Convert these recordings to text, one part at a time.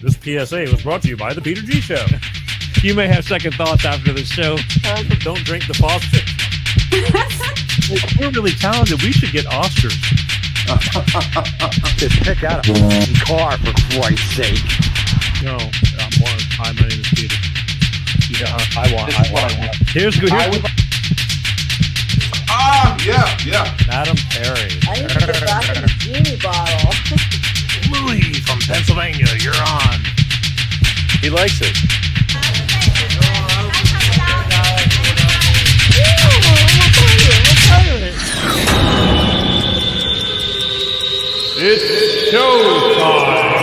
This PSA was brought to you by the Peter G Show. You may have second thoughts after the show. Don't drink the faucet. We're really talented. We should get Oscars. Just pick out a car, for Christ's sake. No, my name is Peter. Yeah, I want. Here's good. Yeah. Madam Perry. I need to get back in the genie bottle. Louis from Pennsylvania, you're on. He likes it. It's showtime.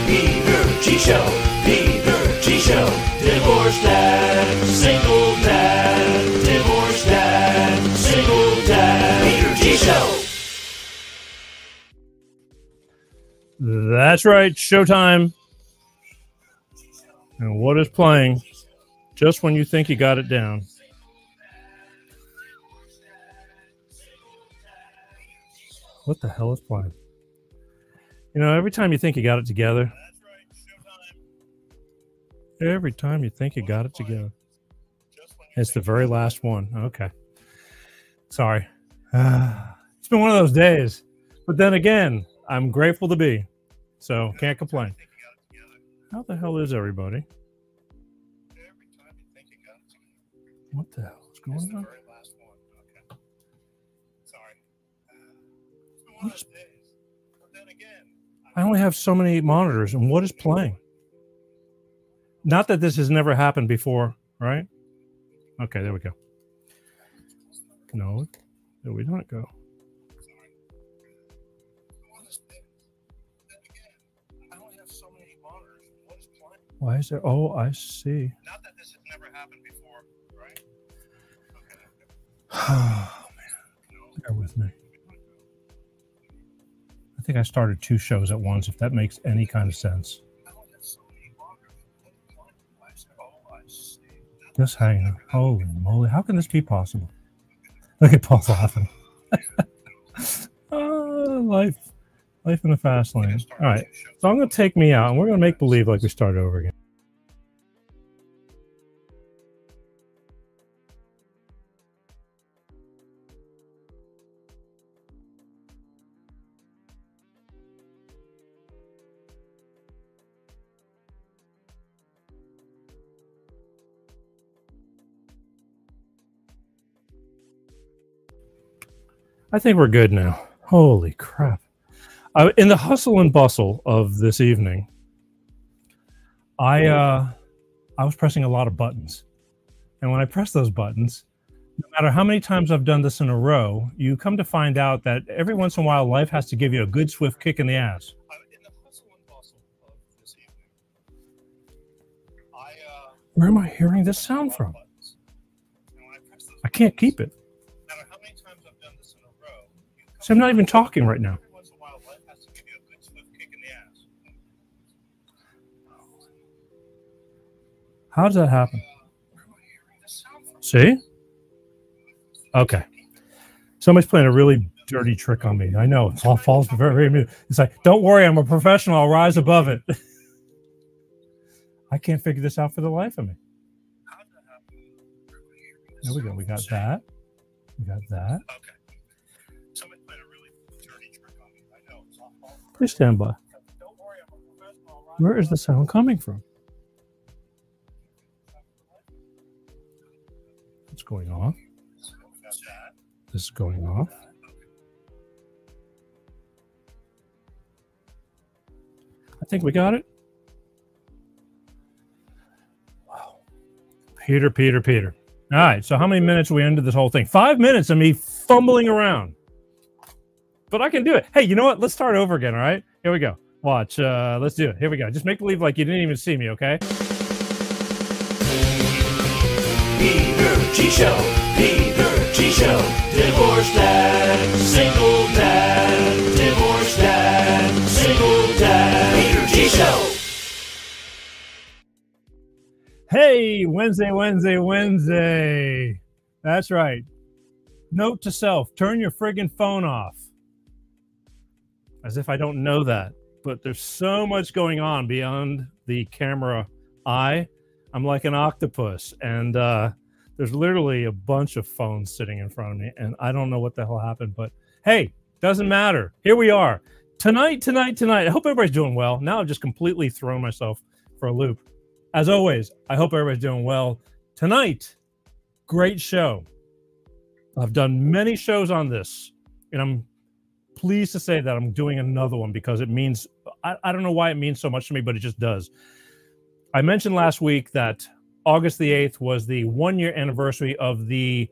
Peter G Show. Peter G Show. Divorced dad, single dad. Divorced dad, single dad. Peter G Show. That's right, showtime. And what is playing just when you think you got it down? What the hell is playing? You know, every time you think you got it together. Every time you think you got it together. It's the very last one. Okay. Sorry. It's been one of those days. But then again, I'm grateful to be. So, can't complain. How the hell is everybody? What the hell is going on? What is, I only have so many monitors, and what is playing? Not that this has never happened before, right? Okay, there we go. No, there we don't go. Why is there? Oh, I see. Not that this has never happened before, right? Oh, man. Bear with me. I think I started 2 shows at once, if that makes any kind of sense. Just hang on. Holy moly. How can this be possible? Look at Paul laughing. Life in the fast lane. All right. So I'm going to take me out, and we're going to make believe like we started over again. I think we're good now. Holy crap. In the hustle and bustle of this evening, I was pressing a lot of buttons. And when I press those buttons, no matter how many times I've done this in a row, you come to find out that every once in a while, life has to give you a good, swift kick in the ass. In the hustle and bustle of this evening, Where am I hearing this sound from? I can't keep it. no matter how many times I've done this in a row, So I'm not even talking right now. every once in a while, life has to give you a good swift kick in the ass. How does that happen? See? Okay. Somebody's playing a really dirty trick on me. I know. It all falls very, very new. It's like, don't worry, I'm a professional. I'll rise above it. I can't figure this out for the life of me. There we go. We got that. We got that. Okay. Somebody played a really dirty trick on me. I know. It's all false. Please stand by. Don't worry, I'm a professional. Where is the sound coming from? What's going on? This is going off. I think we got it. Wow. Peter. All right, so how many minutes are we into this whole thing? 5 minutes of me fumbling around. But I can do it. Hey, you know what? Let's start over again, all right? Here we go. Watch. Let's do it. Here we go. Just make believe like you didn't even see me, okay? Peter G Show. Peter G Show. Divorced dad, single dad. Divorced dad, single dad. Peter G Show. Hey, Wednesday. That's right. Note to self, turn your friggin' phone off. As if I don't know that. But there's so much going on beyond the camera eye. I'm like an octopus. And there's literally a bunch of phones sitting in front of me. And I don't know what the hell happened. But hey, doesn't matter. Here we are. Tonight. I hope everybody's doing well. Now I've just completely thrown myself for a loop. As always, I hope everybody's doing well. Tonight, great show. I've done many shows on this, and I'm pleased to say that I'm doing another one because it means, I don't know why it means so much to me, but it just does. I mentioned last week that August the 8th was the 1-year anniversary of the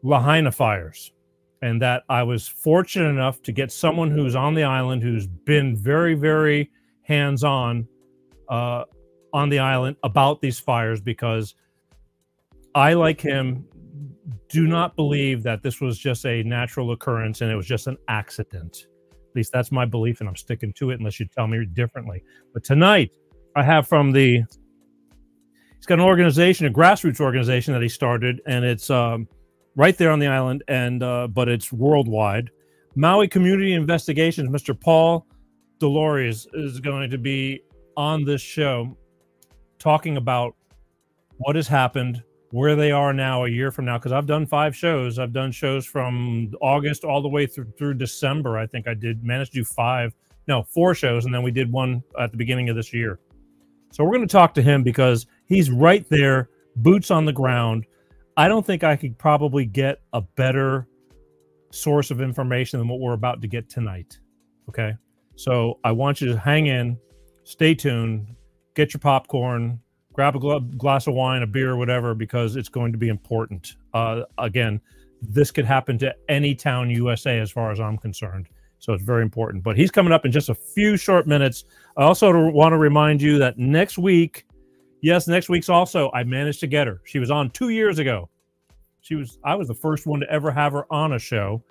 Lahaina fires, and that I was fortunate enough to get someone who's on the island who's been very, very hands-on on the island about these fires, because I, like him, do not believe that this was just a natural occurrence and it was just an accident. At least that's my belief, and I'm sticking to it unless you tell me differently. But tonight, I have he's got an organization, a grassroots organization that he started, and it's right there on the island, and but it's worldwide. Maui Community Investigations, Mr. Paul Deslauriers is going to be on this show talking about what has happened, where they are now a year from now, because I've done 5 shows. I've done shows from August all the way through December. I think I managed to do 4 shows, and then we did one at the beginning of this year. So we're going to talk to him because he's right there, boots on the ground. I don't think I could probably get a better source of information than what we're about to get tonight. Okay? So I want you to hang in, stay tuned, get your popcorn, grab a glass of wine, a beer, whatever, because it's going to be important. Again, this could happen to any town USA as far as I'm concerned. So it's very important. But he's coming up in just a few short minutes. I also want to remind you that next week, yes, next week's also, I managed to get her. She was on 2 years ago. I was the first one to ever have her on a show.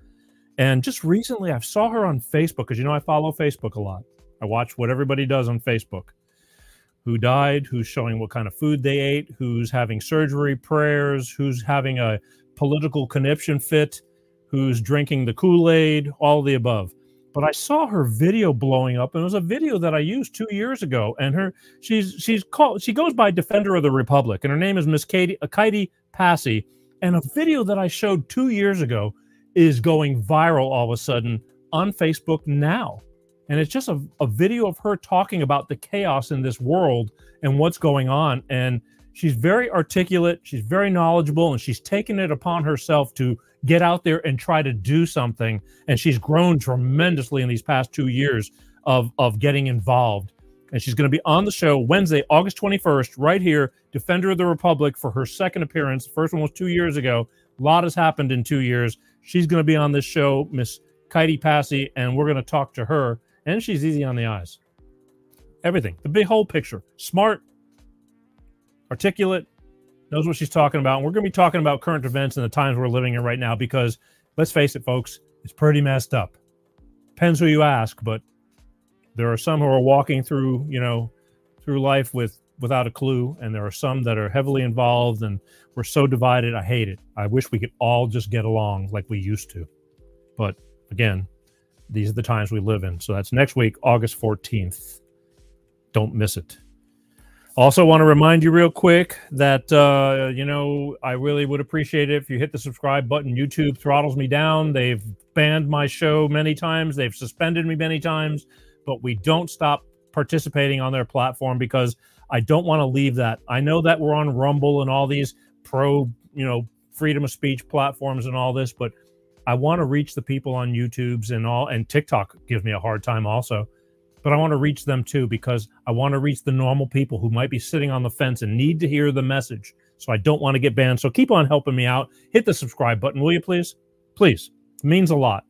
And just recently, I saw her on Facebook, because, I follow Facebook a lot. I watch what everybody does on Facebook. Who died, who's showing what kind of food they ate, who's having surgery prayers, who's having a political conniption fit, who's drinking the Kool-Aid, all the above. But I saw her video blowing up, and it was a video that I used 2 years ago. And she goes by Defender of the Republic, and her name is Miss Katie Passy. And a video that I showed 2 years ago is going viral all of a sudden on Facebook now. And it's just a video of her talking about the chaos in this world and what's going on. And she's very articulate, she's very knowledgeable, and she's taken it upon herself to get out there and try to do something. And she's grown tremendously in these past 2 years of getting involved. And she's going to be on the show Wednesday, August 21st, right here, Defender of the Republic, for her second appearance. The first one was 2 years ago. A lot has happened in 2 years. She's going to be on this show, Miss Katie Passy, and we're going to talk to her. And she's easy on the eyes. Everything. The big whole picture. Smart, articulate, knows what she's talking about. And we're going to be talking about current events and the times we're living in right now, because, let's face it, folks, it's pretty messed up. Depends who you ask, but there are some who are walking through, through life without a clue, and there are some that are heavily involved, and we're so divided. I hate it. I wish we could all just get along like we used to. But, again, these are the times we live in. So that's next week, August 14th. Don't miss it. Also want to remind you real quick that, I really would appreciate it if you hit the subscribe button. YouTube throttles me down. They've banned my show many times. They've suspended me many times. But we don't stop participating on their platform, because I don't want to leave that. I know that we're on Rumble and all these freedom of speech platforms and all this, but I want to reach the people on YouTube's and TikTok gives me a hard time also. But I want to reach them too, because I want to reach the normal people who might be sitting on the fence and need to hear the message. So I don't want to get banned. So keep on helping me out. Hit the subscribe button, will you please? Please. It means a lot.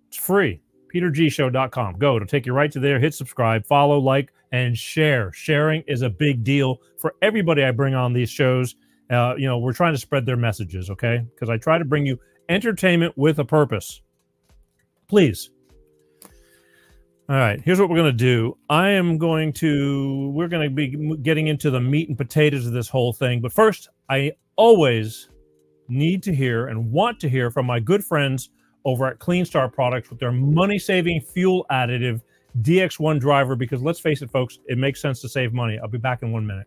It's free. PeterGShow.com. Go. It'll take you right to there. Hit subscribe, follow, like, and share. Sharing is a big deal for everybody I bring on these shows. We're trying to spread their messages, okay? Because I try to bring you entertainment with a purpose. Please. All right, here's what we're going to do. We're going to be getting into the meat and potatoes of this whole thing. But first, I always need to hear and want to hear from my good friends over at Clean Star Products with their money-saving fuel additive DX1 driver, because let's face it, folks, it makes sense to save money. I'll be back in 1 minute.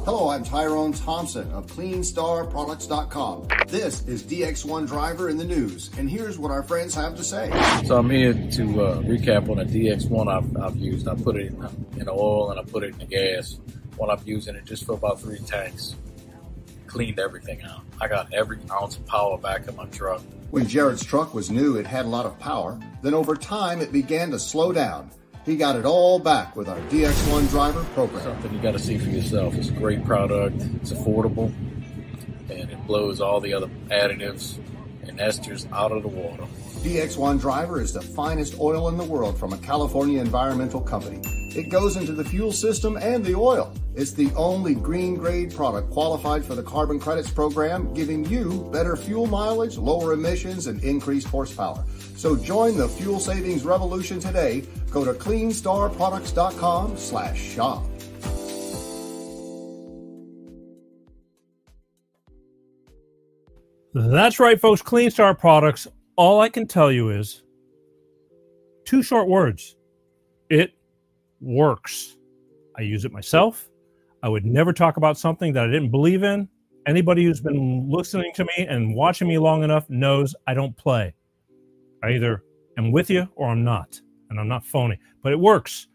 Hello, I'm Tyrone Thompson of CleanStarProducts.com. This is DX1 Driver in the news, and here's what our friends have to say. So I'm here to recap on the DX1 I've used. I put it in oil and I put it in the gas. While I'm using it just for about 3 tanks. Cleaned everything out. I got every ounce of power back in my truck. When Jared's truck was new, it had a lot of power. Then over time, it began to slow down. He got it all back with our DX1 Driver program. Something you got to see for yourself. It's a great product. It's affordable. And it blows all the other additives and esters out of the water. DX1 Driver is the finest oil in the world from a California environmental company. It goes into the fuel system and the oil. It's the only green grade product qualified for the carbon credits program, giving you better fuel mileage, lower emissions, and increased horsepower. So join the fuel savings revolution today. Go to CleanStarProducts.com/shop. That's right, folks. Clean Star Products. All I can tell you is 2 short words. It works. I use it myself. I would never talk about something that I didn't believe in. Anybody who's been listening to me and watching me long enough knows I don't play. I either am with you or I'm not. And I'm not phony. But it works.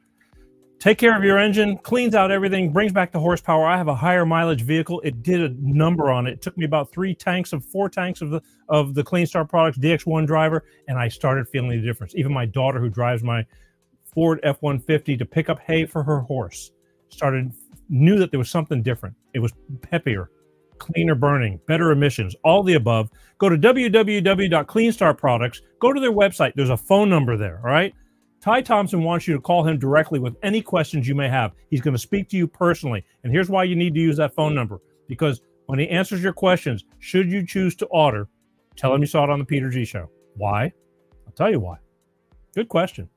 Take care of your engine, cleans out everything, brings back the horsepower. I have a higher mileage vehicle. It did a number on it. It took me about 4 tanks of the Clean Star Products DX1 driver, and I started feeling the difference. Even my daughter, who drives my Ford F-150 to pick up hay for her horse, knew that there was something different. It was peppier, cleaner burning, better emissions, all the above. Go to www.cleanstarproducts. Go to their website. There's a phone number there, all right? Ty Thompson wants you to call him directly with any questions you may have. He's going to speak to you personally. And here's why you need to use that phone number. Because when he answers your questions, should you choose to order, tell him you saw it on the Peter G Show. Why? I'll tell you why. Good question.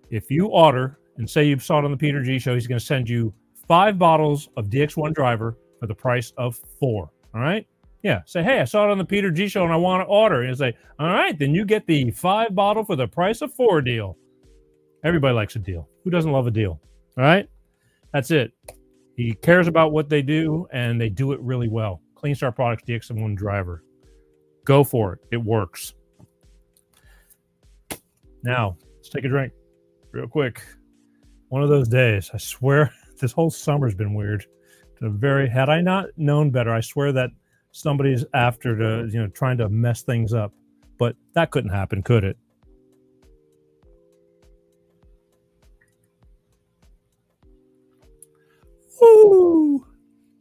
If you order and say you saw it on the Peter G Show, he's going to send you 5 bottles of DX1 Driver for the price of 4. All right? Yeah, say, hey, I saw it on the Peter G Show and I want to order. And say, all right, then you get the 5 bottle for the price of 4 deal. Everybody likes a deal. Who doesn't love a deal? All right? That's it. He cares about what they do, and they do it really well. Clean Star Products DX1 Driver. Go for it. It works. Now, let's take a drink real quick. One of those days. I swear this whole summer's been weird. Had I not known better, I swear that somebody's after trying to mess things up. But that couldn't happen, could it? Woo!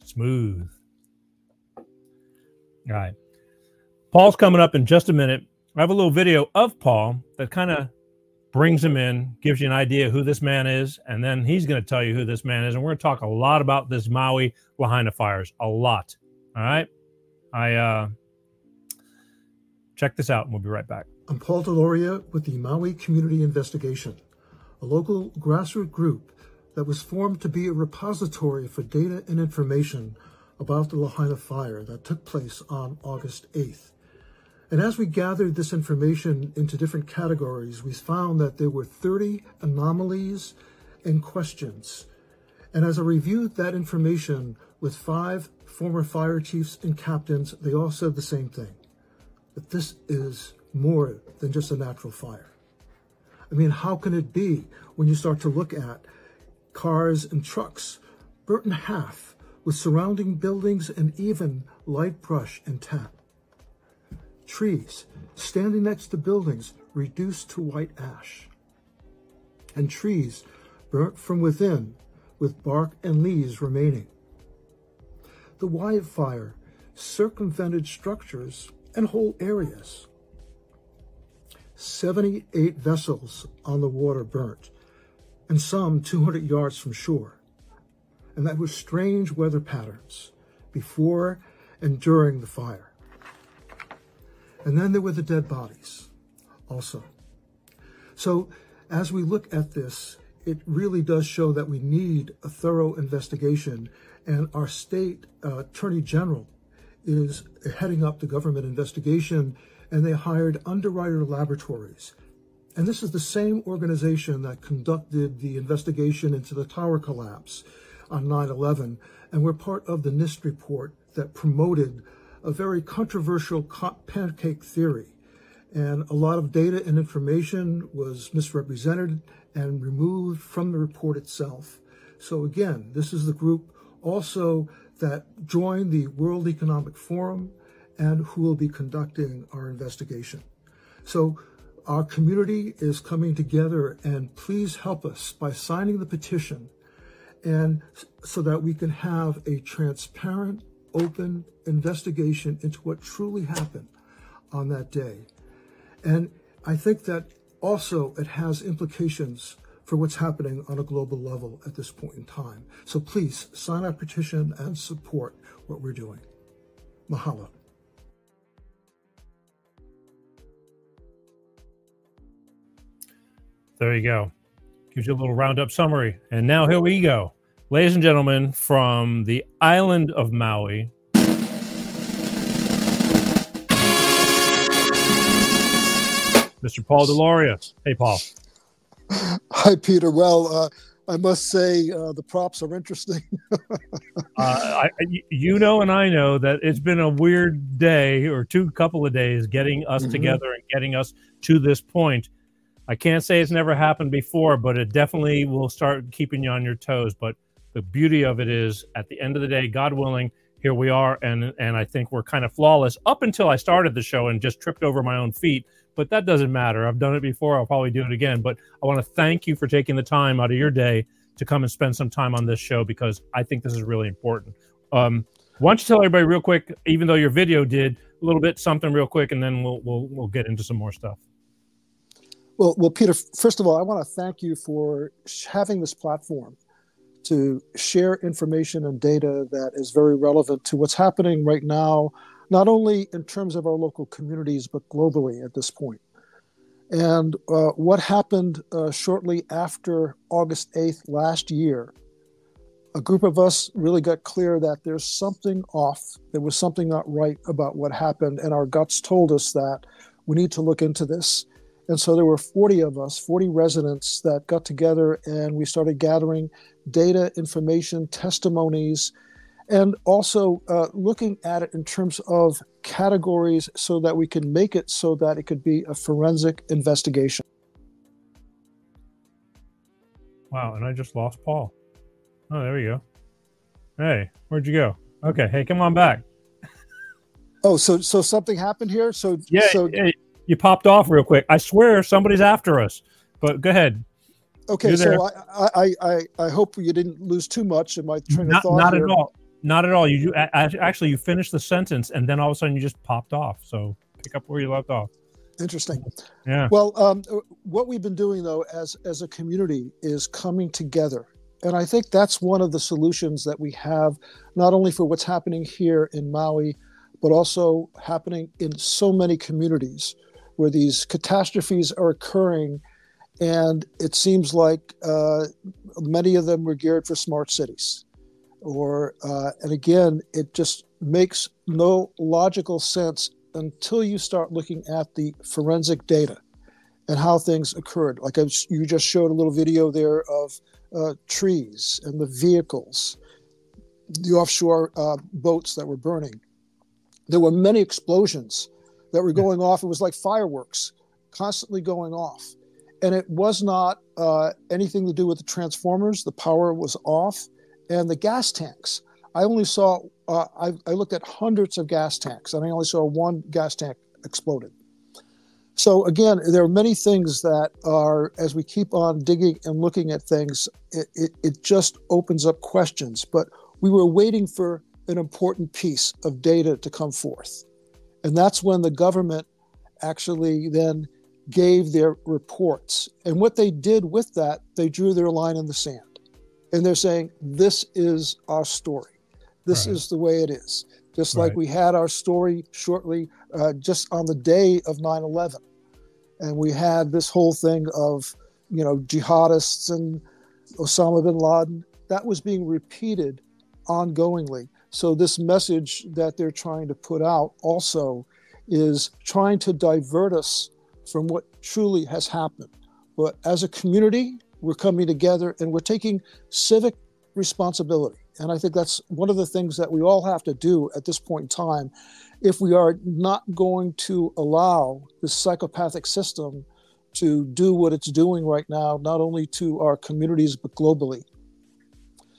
Smooth. All right. Paul's coming up in just a minute. I have a little video of Paul that kind of brings him in, gives you an idea who this man is, and then he's going to tell you who this man is. And we're going to talk a lot about this Maui Lahaina fires. A lot. All right? Check this out, and we'll be right back. I'm Paul Deslauriers with the Maui Community Investigation, a local grassroots group that was formed to be a repository for data and information about the Lahaina fire that took place on August 8th. And as we gathered this information into different categories, we found that there were 30 anomalies and questions. And as I reviewed that information with 5 former fire chiefs and captains, they all said the same thing, that this is more than just a natural fire. I mean, how can it be when you start to look at cars and trucks burnt in half with surrounding buildings and even light brush and tap? Trees standing next to buildings reduced to white ash. And trees burnt from within with bark and leaves remaining. The wildfire circumvented structures and whole areas. 78 vessels on the water burnt, and some 200 yards from shore. And that was strange weather patterns before and during the fire. And then there were the dead bodies also. So as we look at this, it really does show that we need a thorough investigation And our state attorney general is heading up the government investigation, and they hired Underwriter Laboratories. And this is the same organization that conducted the investigation into the tower collapse on 9/11, and we're part of the NIST report that promoted a very controversial pancake theory. And a lot of data and information was misrepresented and removed from the report itself. So again, this is the group also that joined the World Economic Forum and who will be conducting our investigation. So our community is coming together, and please help us by signing the petition, and so that we can have a transparent, open investigation into what truly happened on that day. And I think that also it has implications for what's happening on a global level at this point in time. So please sign our petition and support what we're doing. Mahalo. There you go. Gives you a little roundup summary. And now here we go. Ladies and gentlemen, from the island of Maui, Mr. Paul Deslauriers. Hey, Paul. Hi, Peter. Well, I must say the props are interesting. You know, and I know that it's been a weird day or couple of days getting us together and getting us to this point. I can't say it's never happened before, but it definitely will start keeping you on your toes. But the beauty of it is, at the end of the day, God willing, here we are, and I think we're kind of flawless up until I started the show and just tripped over my own feet. But that doesn't matter. I've done it before. I'll probably do it again. But I want to thank you for taking the time out of your day to come and spend some time on this show, because I think this is really important. Why don't you tell everybody real quick, even though your video did a little bit something real quick, and then we'll get into some more stuff. Well, Peter, first of all, I want to thank you for having this platform to share information and data that is very relevant to what's happening right now, not only in terms of our local communities, but globally at this point. And what happened shortly after August 8th last year, a group of us really got clear that there's something off. There was something not right about what happened, and our guts told us that we need to look into this. And so there were 40 of us, 40 residents, that got together, and we started gathering data, information, testimonies, and also looking at it in terms of categories so that we can make it so that it could be a forensic investigation. Wow, and I just lost Paul. Oh, there we go. Hey, where'd you go? Okay, hey, come on back. Oh, so something happened here? Yeah, you popped off real quick. I swear somebody's after us, but go ahead. Okay, so I hope you didn't lose too much in my train of thought. Not here. at all. Not at all. You actually, you finished the sentence, and then all of a sudden you just popped off. So pick up where you left off. Interesting. Yeah. Well, what we've been doing, though, as a community is coming together. And I think that's one of the solutions that we have, not only for what's happening here in Maui, but also happening in so many communities where these catastrophes are occurring. And it seems like many of them were geared for smart cities. And again, it just makes no logical sense until you start looking at the forensic data and how things occurred. Like you just showed a little video there of trees and the vehicles, the offshore boats that were burning. There were many explosions that were going off. It was like fireworks constantly going off. And it was not anything to do with the transformers. The power was off. And the gas tanks, I only saw, I looked at hundreds of gas tanks, and I only saw one gas tank exploded. So again, there are many things that are, as we keep on digging and looking at things, it just opens up questions. But we were waiting for an important piece of data to come forth. And that's when the government actually then gave their reports. And what they did with that, they drew their line in the sand. And they're saying, this is our story. This is the way it is. Just like we had our story shortly, just on the day of 9/11. And we had this whole thing of, jihadists and Osama bin Laden. That was being repeated ongoingly. So this message that they're trying to put out also is trying to divert us from what truly has happened. But as a community, we're coming together and we're taking civic responsibility. And I think that's one of the things that we all have to do at this point in time if we are not going to allow this psychopathic system to do what it's doing right now, not only to our communities, but globally.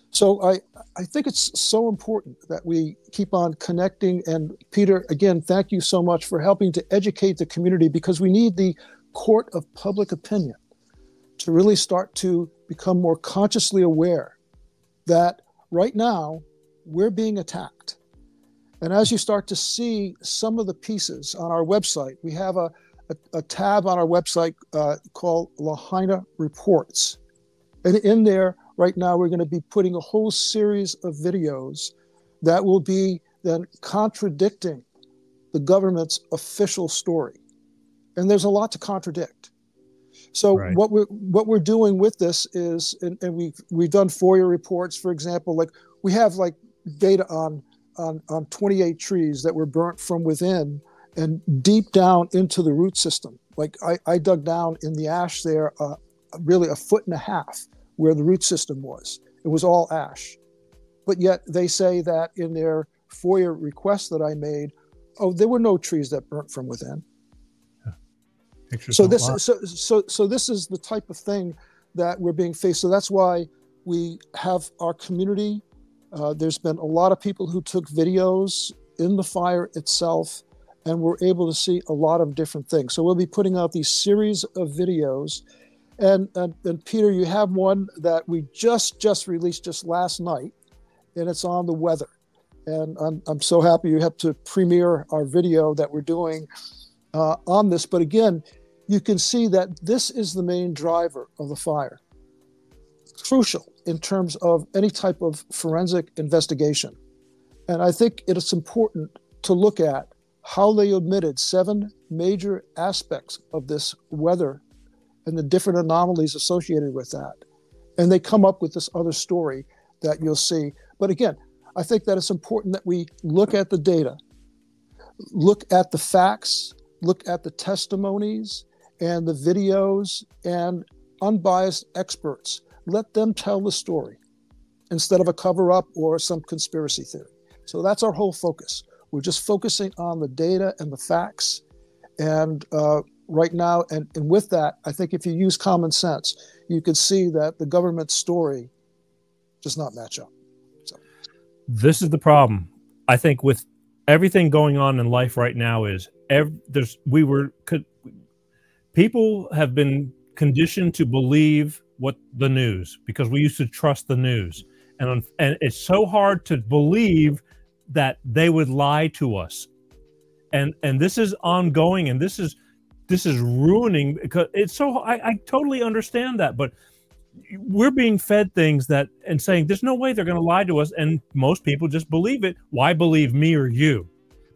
So I think it's so important that we keep on connecting. And Peter, again, thank you so much for helping to educate the community, because we need the court of public opinion to really start to become more consciously aware that right now we're being attacked. And as you start to see some of the pieces on our website, we have a tab on our website called Lahaina Reports. And in there, right now, we're going to be putting a whole series of videos that will be then contradicting the government's official story. And there's a lot to contradict. So Right. what we're doing with this is, and we've done FOIA reports, for example, like we have like data on 28 trees that were burnt from within and deep down into the root system. Like I dug down in the ash there, really 1.5 feet where the root system was. It was all ash. But yet they say that in their FOIA request that I made, oh, there were no trees that burnt from within. So this is the type of thing that we're being faced. So that's why we have our community. There's been a lot of people who took videos in the fire itself, and we're able to see a lot of different things. So we'll be putting out these series of videos. And Peter, you have one that we just released just last night, and it's on the weather. And I'm so happy you have to premiere our video that we're doing on this. But again, you can see that this is the main driver of the fire. Crucial in terms of any type of forensic investigation. And I think it is important to look at how they omitted 7 major aspects of this weather and the different anomalies associated with that. And they come up with this other story that you'll see. But again, I think that it's important that we look at the data, look at the facts, look at the testimonies and the videos and unbiased experts. Let them tell the story instead of a cover-up or some conspiracy theory. So that's our whole focus. We're just focusing on the data and the facts. And right now, and with that, I think if you use common sense, you can see that the government's story does not match up. So. This is the problem. I think with everything going on in life right now is people have been conditioned to believe what the news, because we used to trust the news. And it's so hard to believe that they would lie to us. And this is ongoing, and this is ruining, because it's so, I totally understand that, but we're being fed things and saying there's no way they're going to lie to us, and most people just believe it. Why believe me or you?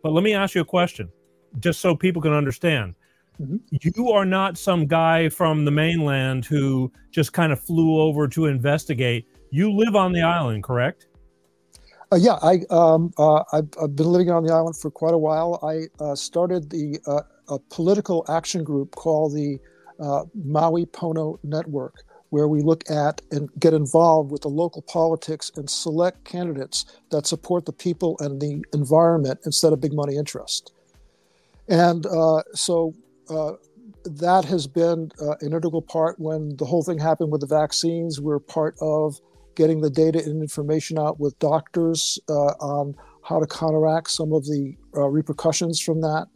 But let me ask you a question, just so people can understand. Mm-hmm. You are not some guy from the mainland who just kind of flew over to investigate. You live on the island, correct? Yeah, I've been living on the island for quite a while. I started a political action group called the Maui Pono Network, where we look at and get involved with the local politics and select candidates that support the people and the environment instead of big money interest. And so that has been an integral part. When the whole thing happened with the vaccines, we're part of getting the data and information out with doctors on how to counteract some of the repercussions from that.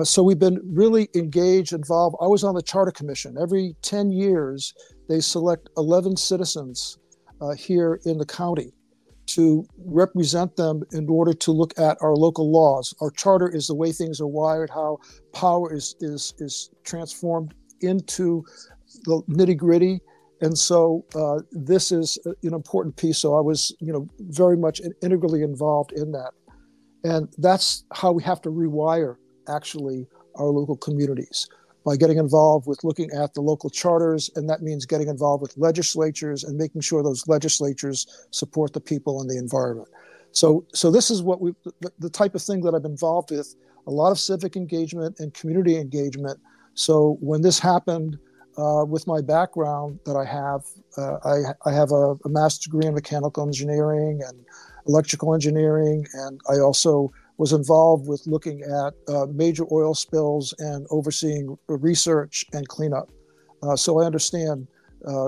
So we've been really engaged, involved. I was on the Charter Commission. Every 10 years, they select 11 citizens here in the county to represent them in order to look at our local laws. Our charter is the way things are wired, how power is transformed into the nitty-gritty. And so this is an important piece. So I was, very much integrally involved in that. And that's how we have to rewire, actually, our local communities. by getting involved with looking at the local charters, and that means getting involved with legislatures and making sure those legislatures support the people and the environment. So this is what the type of thing that I've been involved with, a lot of civic engagement and community engagement. So when this happened, with my background that I have a master's degree in mechanical engineering and electrical engineering, and I also was involved with looking at major oil spills and overseeing research and cleanup. So I understand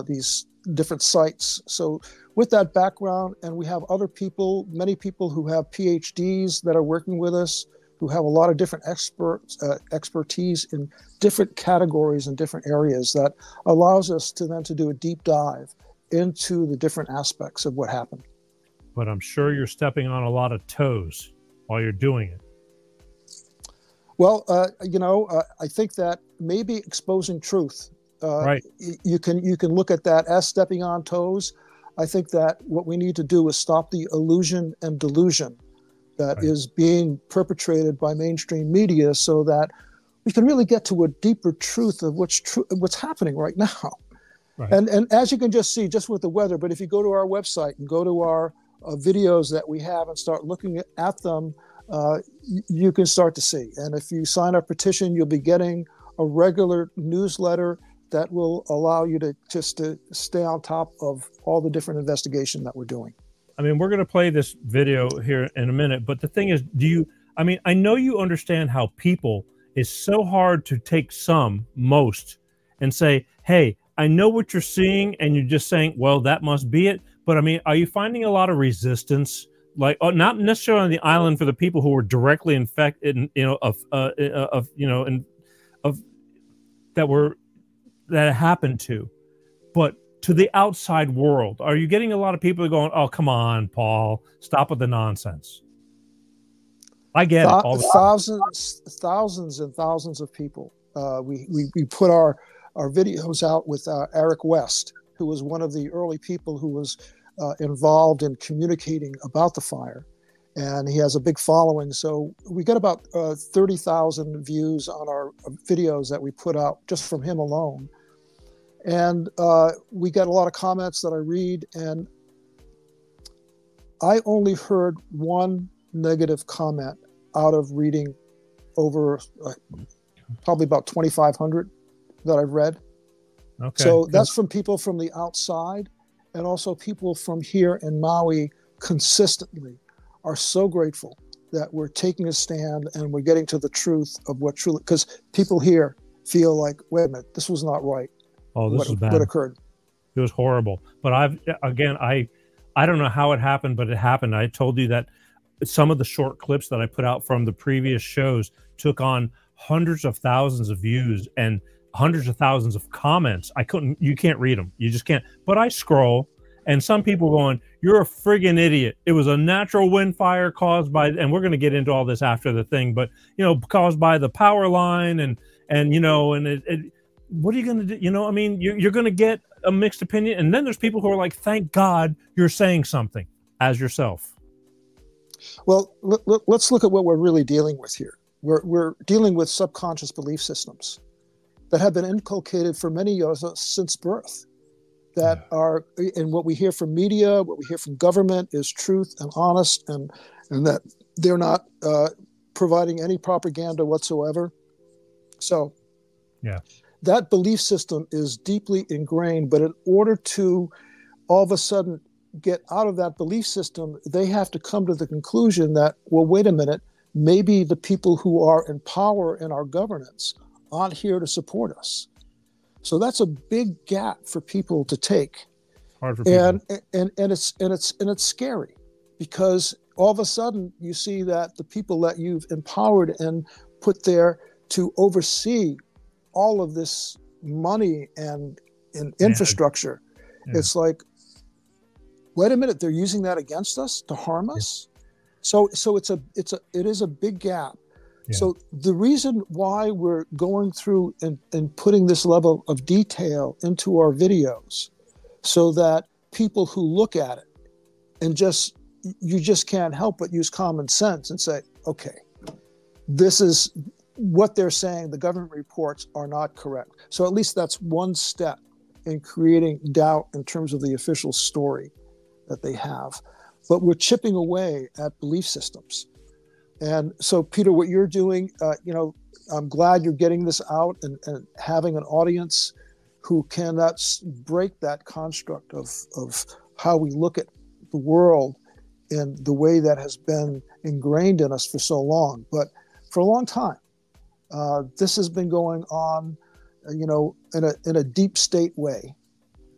these different sites. So with that background, and we have other people, many people who have PhDs that are working with us, who have a lot of different expertise in different categories and different areas, that allows us to then to do a deep dive into the different aspects of what happened. But I'm sure you're stepping on a lot of toes while you're doing it. Well, I think that maybe exposing truth, right. You can look at that as stepping on toes. I think that what we need to do is stop the illusion and delusion that is being perpetrated by mainstream media, so that we can really get to a deeper truth of what's happening right now. Right. And as you can just see, just with the weather, but if you go to our website and go to our videos that we have and start looking at them, you can start to see. And if you sign our petition, you'll be getting a regular newsletter that will allow you to just to stay on top of all the different investigation that we're doing. I mean, we're going to play this video here in a minute, but the thing is, I know you understand how people is so hard to take most and say, hey, I know what you're seeing, and you're just saying, well, that must be it. But I mean, are you finding a lot of resistance? Like, not necessarily on the island for the people who were directly infected, that it happened to, but to the outside world, are you getting a lot of people going, oh, come on, Paul, stop with the nonsense? I get it. All the thousands and thousands of people. We put our videos out with Eric West, who was one of the early people who was involved in communicating about the fire. And he has a big following. So we got about 30,000 views on our videos that we put out just from him alone. And we get a lot of comments that I read, and I only heard one negative comment out of reading over probably about 2,500 that I've read. Okay. So that's from people from the outside, and also people from here in Maui consistently are so grateful that we're taking a stand and we're getting to the truth of what truly, because people here feel like, wait a minute, this was not right. Oh, this was bad. What occurred? It was horrible. But I don't know how it happened, but it happened. I told you that some of the short clips that I put out from the previous shows took on hundreds of thousands of views and hundreds of thousands of comments. You can't read them. You just can't. But I scroll, and some people going, you're a friggin' idiot. It was a natural wind fire caused by, and we're going to get into all this after the thing, but, caused by the power line and what are you going to do? I mean, you're going to get a mixed opinion. And then there's people who are like, thank God you're saying something as yourself. Well, let's look at what we're really dealing with here. We're dealing with subconscious belief systems that have been inculcated for many years since birth, that are, and what we hear from media, what we hear from government is truth and honest, and that they're not providing any propaganda whatsoever. So, yeah. That belief system is deeply ingrained, but in order to all of a sudden get out of that belief system, they have to come to the conclusion that, well, wait a minute, maybe the people who are in power in our governance aren't here to support us. So that's a big gap for people to take. Hard for people. And it's scary, because all of a sudden you see that the people that you've empowered and put there to oversee all of this money and infrastructure, it's like, wait a minute, they're using that against us to harm us. So it is a big gap. Yeah. So the reason why we're going through and putting this level of detail into our videos, so that people who look at it and you just can't help but use common sense and say, okay, this is what they're saying, the government reports are not correct. So at least that's one step in creating doubt in terms of the official story that they have. But we're chipping away at belief systems. And so, Peter, what you're doing, I'm glad you're getting this out and having an audience who cannot break that construct of how we look at the world in the way that has been ingrained in us for so long. But for a long time, this has been going on, in a deep state way.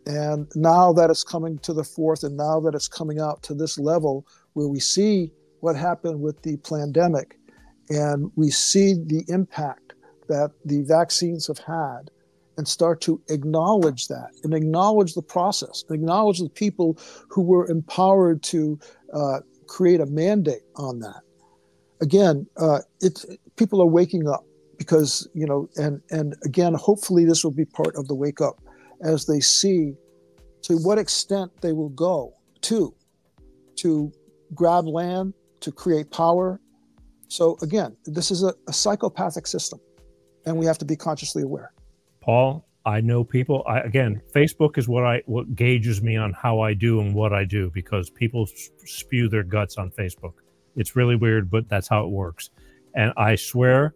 And now that it's coming to the forth, and now that it's coming out to this level where we see what happened with the pandemic, and we see the impact that the vaccines have had, and start to acknowledge that, and acknowledge the process, acknowledge the people who were empowered to create a mandate on that. Again, people are waking up because, and again, hopefully this will be part of the wake up as they see to what extent they will go to grab land, to create power. So again, this is a psychopathic system, and we have to be consciously aware. Paul, I know people. Again, Facebook is what gauges me on how I do and what I do, because people spew their guts on Facebook. It's really weird, but that's how it works. And I swear,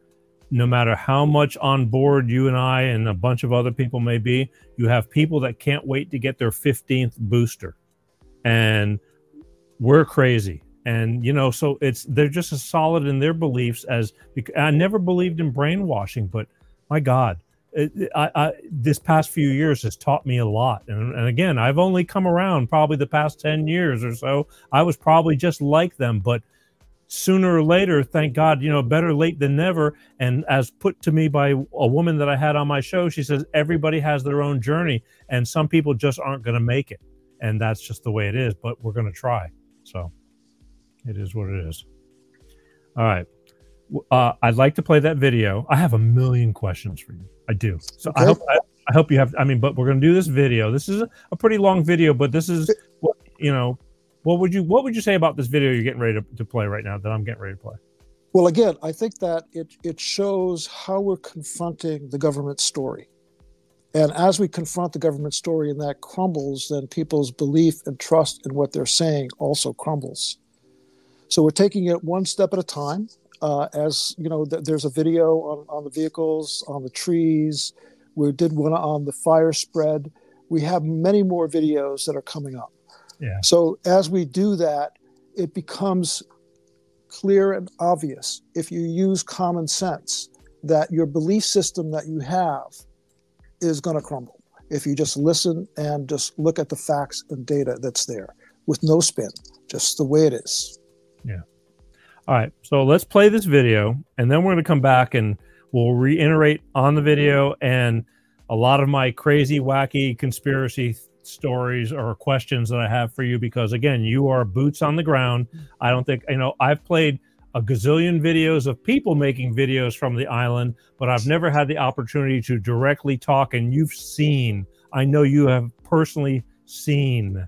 no matter how much on board you and I and a bunch of other people may be, you have people that can't wait to get their 15th booster. And we're crazy. And, so they're just as solid in their beliefs as, I never believed in brainwashing, but my God, this past few years has taught me a lot. And again, I've only come around probably the past 10 years or so. I was probably just like them, but sooner or later, thank God, better late than never. And as put to me by a woman that I had on my show, she says, everybody has their own journey, and some people just aren't going to make it. And that's just the way it is, but we're going to try. So it is what it is. All right. I'd like to play that video. I have a million questions for you. I do. So okay. I hope you have, but we're going to do this video. This is a pretty long video, but this is what, what would you say about this video you're getting ready to play right now, that I'm getting ready to play? Well, again, I think that it shows how we're confronting the government story. And as we confront the government story and that crumbles, then people's belief and trust in what they're saying also crumbles. So we're taking it one step at a time. As you know, there's a video on the vehicles, on the trees. We did one on the fire spread. We have many more videos that are coming up. Yeah. So as we do that, it becomes clear and obvious, if you use common sense, that your belief system that you have is going to crumble if you just listen and just look at the facts and data that's there with no spin, just the way it is. Yeah. All right. So let's play this video, and then we're going to come back and we'll reiterate on the video and a lot of my crazy, wacky conspiracy stories or questions that I have for you, because again, you are boots on the ground. I don't think, I've played a gazillion videos of people making videos from the island, but I've never had the opportunity to directly talk. And you've seen, I know you have personally seen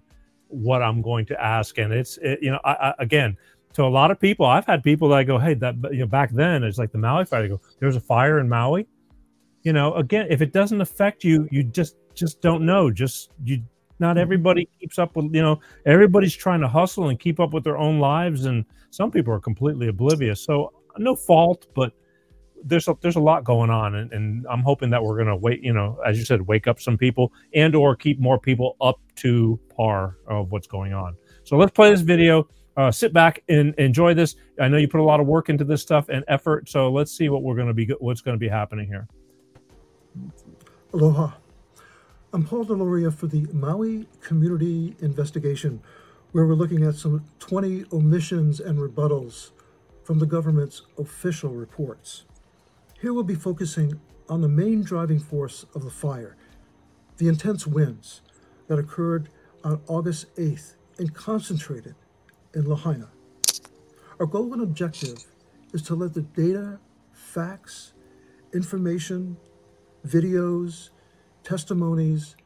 what I'm going to ask. And again, to a lot of people, I've had people that I go, hey, that, back then it's like the Maui fire. I go, there's a fire in Maui. Again, if it doesn't affect you, you just don't know. Not everybody keeps up with, everybody's trying to hustle and keep up with their own lives. And some people are completely oblivious. So no fault, but there's a lot going on. And I'm hoping that we're going to wait, as you said, wake up some people and or keep more people up to par of what's going on. So let's play this video. Sit back and enjoy this. I know you put a lot of work into this stuff and effort. So let's see what's going to be happening here. Aloha. I'm Paul Deslauriers for the Maui Community Investigation, where we're looking at some 20 omissions and rebuttals from the government's official reports. Here we'll be focusing on the main driving force of the fire, the intense winds that occurred on August 8th and concentrated in Lahaina. Our goal and objective is to let the data, facts, information, videos, testimonies,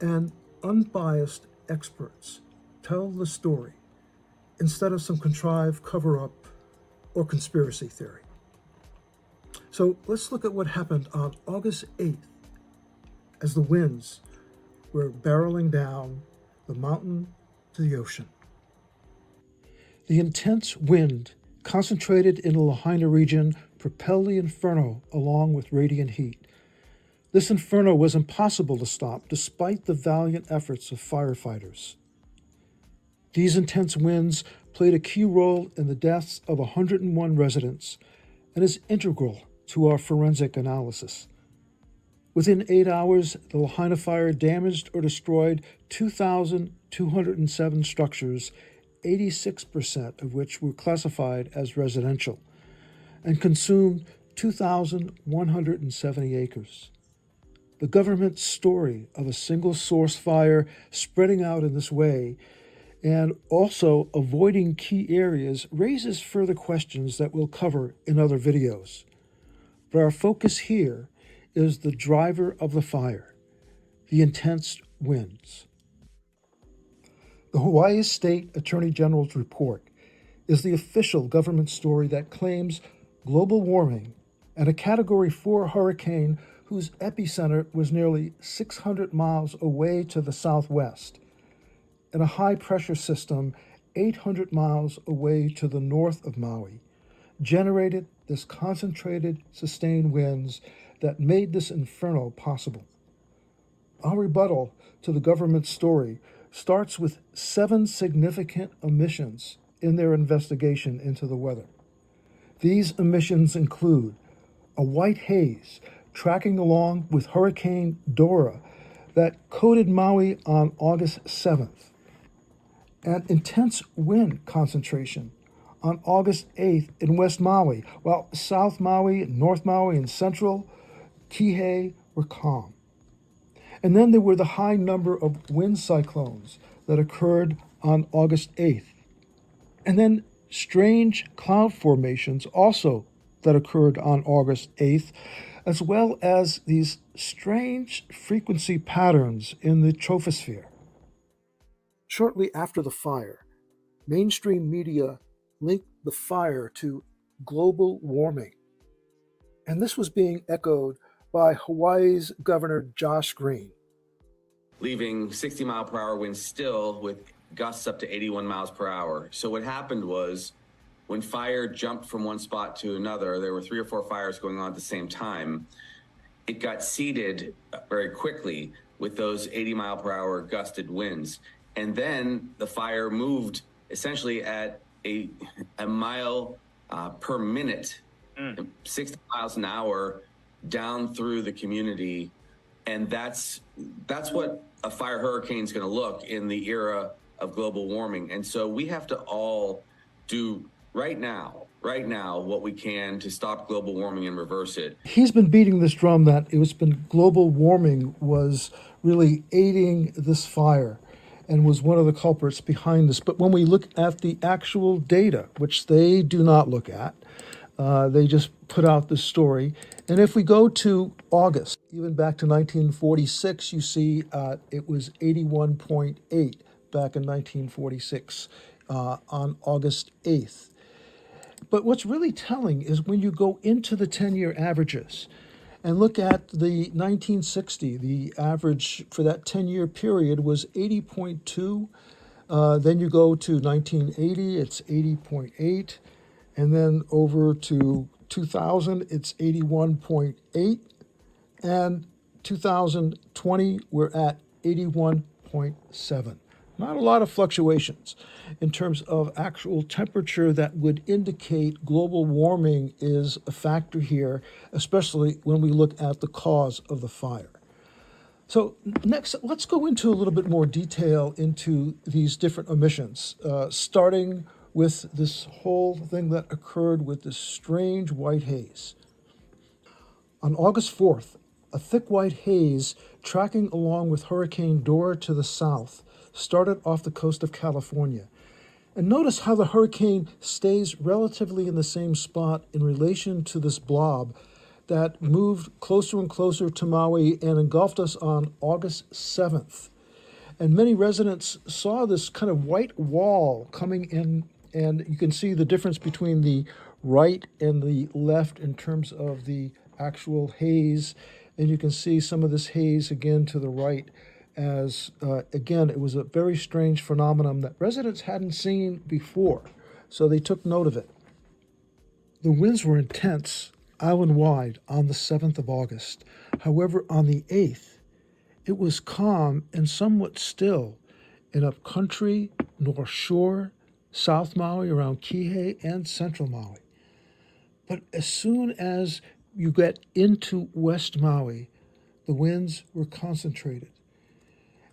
and unbiased experts tell the story instead of some contrived cover-up or conspiracy theory. So let's look at what happened on August 8th as the winds were barreling down the mountain to the ocean. The intense wind concentrated in the Lahaina region propelled the inferno along with radiant heat. This inferno was impossible to stop despite the valiant efforts of firefighters. These intense winds played a key role in the deaths of 101 residents and is integral to our forensic analysis. Within 8 hours, the Lahaina fire damaged or destroyed 2,207 structures, 86% of which were classified as residential, and consumed 2,170 acres. The government's story of a single source fire spreading out in this way and also avoiding key areas raises further questions that we'll cover in other videos. But our focus here is the driver of the fire, the intense winds. The Hawaii State Attorney General's report is the official government story that claims global warming and a Category 4 hurricane whose epicenter was nearly 600 miles away to the southwest, and a high-pressure system 800 miles away to the north of Maui, generated this concentrated, sustained winds that made this inferno possible. Our rebuttal to the government's story starts with 7 significant omissions in their investigation into the weather. These omissions include a white haze tracking along with Hurricane Dora that coated Maui on August 7th, and intense wind concentration on August 8th in West Maui, while South Maui, North Maui, and Central Kihei were calm. And then there were the high number of wind cyclones that occurred on August 8th. And then strange cloud formations also that occurred on August 8th, as well as these strange frequency patterns in the troposphere. Shortly after the fire, mainstream media linked the fire to global warming. And this was being echoed by Hawaii's Governor Josh Green. Leaving 60-mile-per-hour winds still with gusts up to 81 miles per hour. So what happened was when fire jumped from one spot to another, there were 3 or 4 fires going on at the same time. It got seeded very quickly with those 80-mile-per-hour gusted winds. And then the fire moved essentially at a mile per minute, 60 miles an hour down through the community. And that's what a fire hurricane is going to look in the era of global warming. And so we have to all do right now what we can to stop global warming and reverse it. He's been beating this drum that global warming was really aiding this fire and was one of the culprits behind this. But when we look at the actual data, which they do not look at, they just put out this story. And if we go to August, even back to 1946, you see it was 81.8 back in 1946 on August 8th. But what's really telling is when you go into the 10-year averages and look at the 1960, the average for that 10-year period was 80.2. Then you go to 1980, it's 80.8. And then over to 2000, it's 81.8. And 2020, we're at 81.7. Not a lot of fluctuations in terms of actual temperature that would indicate global warming is a factor here, especially when we look at the cause of the fire. So next, let's go into a little bit more detail into these different emissions, starting with this whole thing that occurred with this strange white haze. On August 4th, a thick white haze tracking along with Hurricane Dora to the south started off the coast of California. And notice how the hurricane stays relatively in the same spot in relation to this blob that moved closer and closer to Maui and engulfed us on August 7th. And many residents saw this kind of white wall coming in, and you can see the difference between the right and the left in terms of the actual haze. And you can see some of this haze again to the right as, again, it was a very strange phenomenon that residents hadn't seen before. So they took note of it. The winds were intense island-wide on the 7th of August. However, on the 8th, it was calm and somewhat still in upcountry, North Shore, South Maui, around Kihei, and Central Maui. But as soon as you get into West Maui, the winds were concentrated.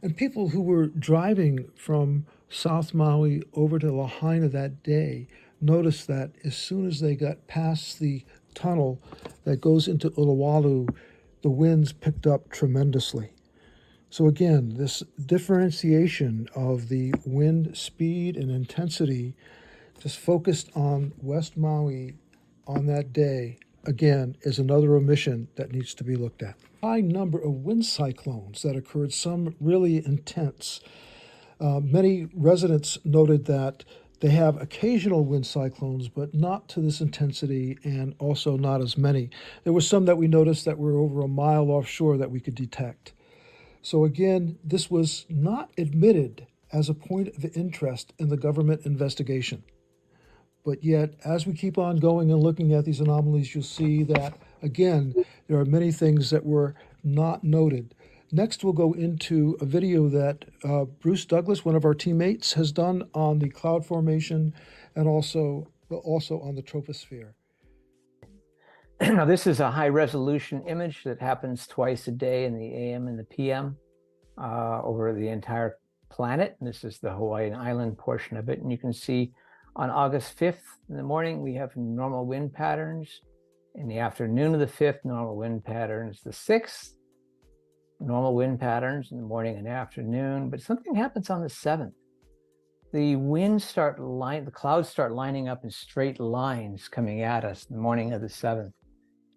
And people who were driving from South Maui over to Lahaina that day noticed that as soon as they got past the tunnel that goes into Uluwatu, the winds picked up tremendously. So again, this differentiation of the wind speed and intensity just focused on West Maui on that day, again, is another omission that needs to be looked at. High number of wind cyclones that occurred, some really intense. Many residents noted that they have occasional wind cyclones, but not to this intensity and also not as many. There were some that we noticed that were over a mile offshore that we could detect. So again, this was not admitted as a point of interest in the government investigation. But yet, as we keep on going and looking at these anomalies, you'll see that, again, there are many things that were not noted. Next, we'll go into a video that Bruce Douglas, one of our teammates, has done on the cloud formation and also on the troposphere. Now, this is a high-resolution image that happens twice a day in the AM and the PM over the entire planet. And this is the Hawaiian Island portion of it. And you can see on August 5th in the morning, we have normal wind patterns. In the afternoon of the 5th, normal wind patterns. The 6th, normal wind patterns in the morning and afternoon. But something happens on the 7th. The the clouds start lining up in straight lines coming at us in the morning of the 7th.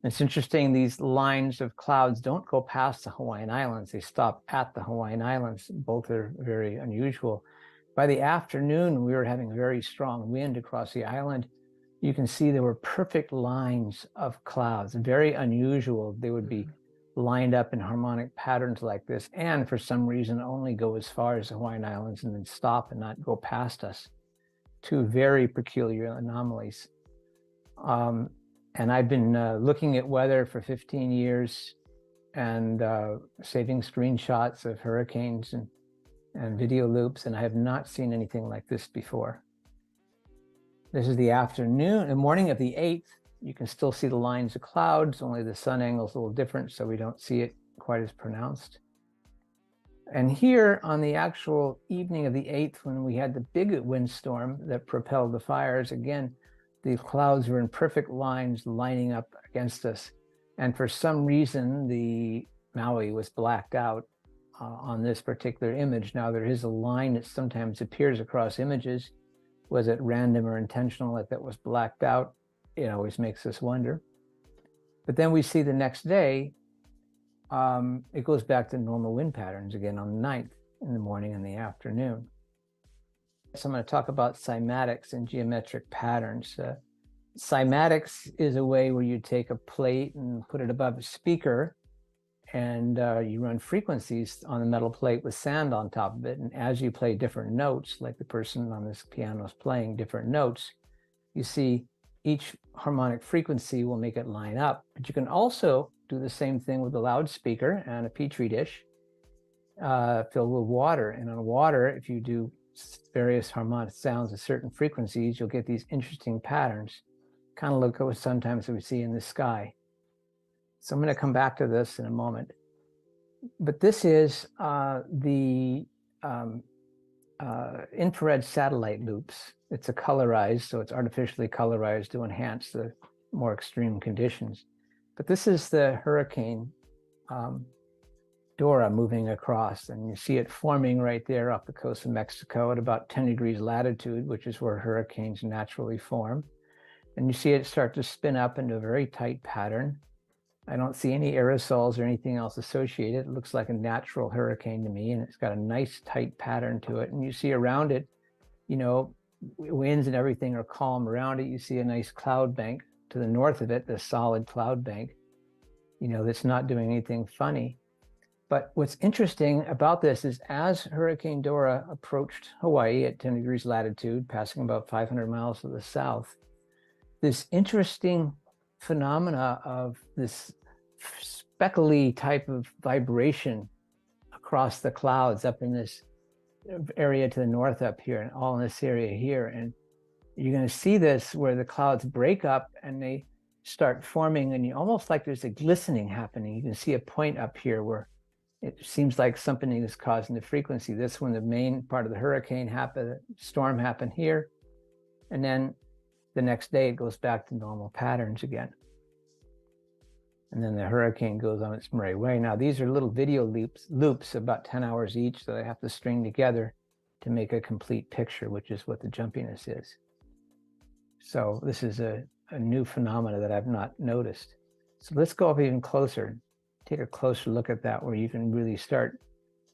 And it's interesting, these lines of clouds don't go past the Hawaiian Islands. They stop at the Hawaiian Islands. Both are very unusual. By the afternoon, we were having very strong wind across the island. You can see there were perfect lines of clouds, very unusual. They would be lined up in harmonic patterns like this, and for some reason only go as far as the Hawaiian Islands and then stop and not go past us. Two very peculiar anomalies. And I've been looking at weather for 15 years and saving screenshots of hurricanes and video loops, and I have not seen anything like this before. This is the afternoon, the morning of the 8th. You can still see the lines of clouds, only the sun angle is a little different, so we don't see it quite as pronounced. And here on the actual evening of the 8th, when we had the big windstorm that propelled the fires, again, the clouds were in perfect lines lining up against us. And for some reason, the Maui was blacked out on this particular image. Now, there is a line that sometimes appears across images. Was it random or intentional that that was blacked out? It always makes us wonder. But then we see the next day, it goes back to normal wind patterns again on the 9th in the morning and the afternoon. So I'm going to talk about cymatics and geometric patterns. Cymatics is a way where you take a plate and put it above a speaker, and you run frequencies on the metal plate with sand on top of it. And as you play different notes, like the person on this piano is playing different notes, you see each harmonic frequency will make it line up. But you can also do the same thing with a loudspeaker and a petri dish filled with water. And on water, if you do various harmonic sounds at certain frequencies, you'll get these interesting patterns, kind of like what sometimes we see in the sky. So I'm going to come back to this in a moment. But this is the infrared satellite loops. It's a colorized, so it's artificially colorized to enhance the more extreme conditions. But this is the hurricane Dora moving across, and you see it forming right there off the coast of Mexico at about 10 degrees latitude, which is where hurricanes naturally form. And you see it start to spin up into a very tight pattern. I don't see any aerosols or anything else associated. It looks like a natural hurricane to me, and it's got a nice tight pattern to it. And you see around it, you know, winds and everything are calm around it. You see a nice cloud bank to the north of it, the solid cloud bank, that's not doing anything funny. But what's interesting about this is as Hurricane Dora approached Hawaii at 10 degrees latitude, passing about 500 miles to the south, this interesting phenomena of this speckly type of vibration across the clouds up in this area to the north up here and all in this area here. And you're going to see this where the clouds break up and they start forming, and you almost like there's a glistening happening. You can see a point up here where it seems like something is causing the frequency. This when the main part of the hurricane happened, the storm happened here. And then the next day it goes back to normal patterns again. And then the hurricane goes on its merry way. Now, these are little video loops about 10 hours each that I have to string together to make a complete picture, which is what the jumpiness is. So this is a new phenomena that I've not noticed. So let's go up even closer. Take a closer look at that, where you can really start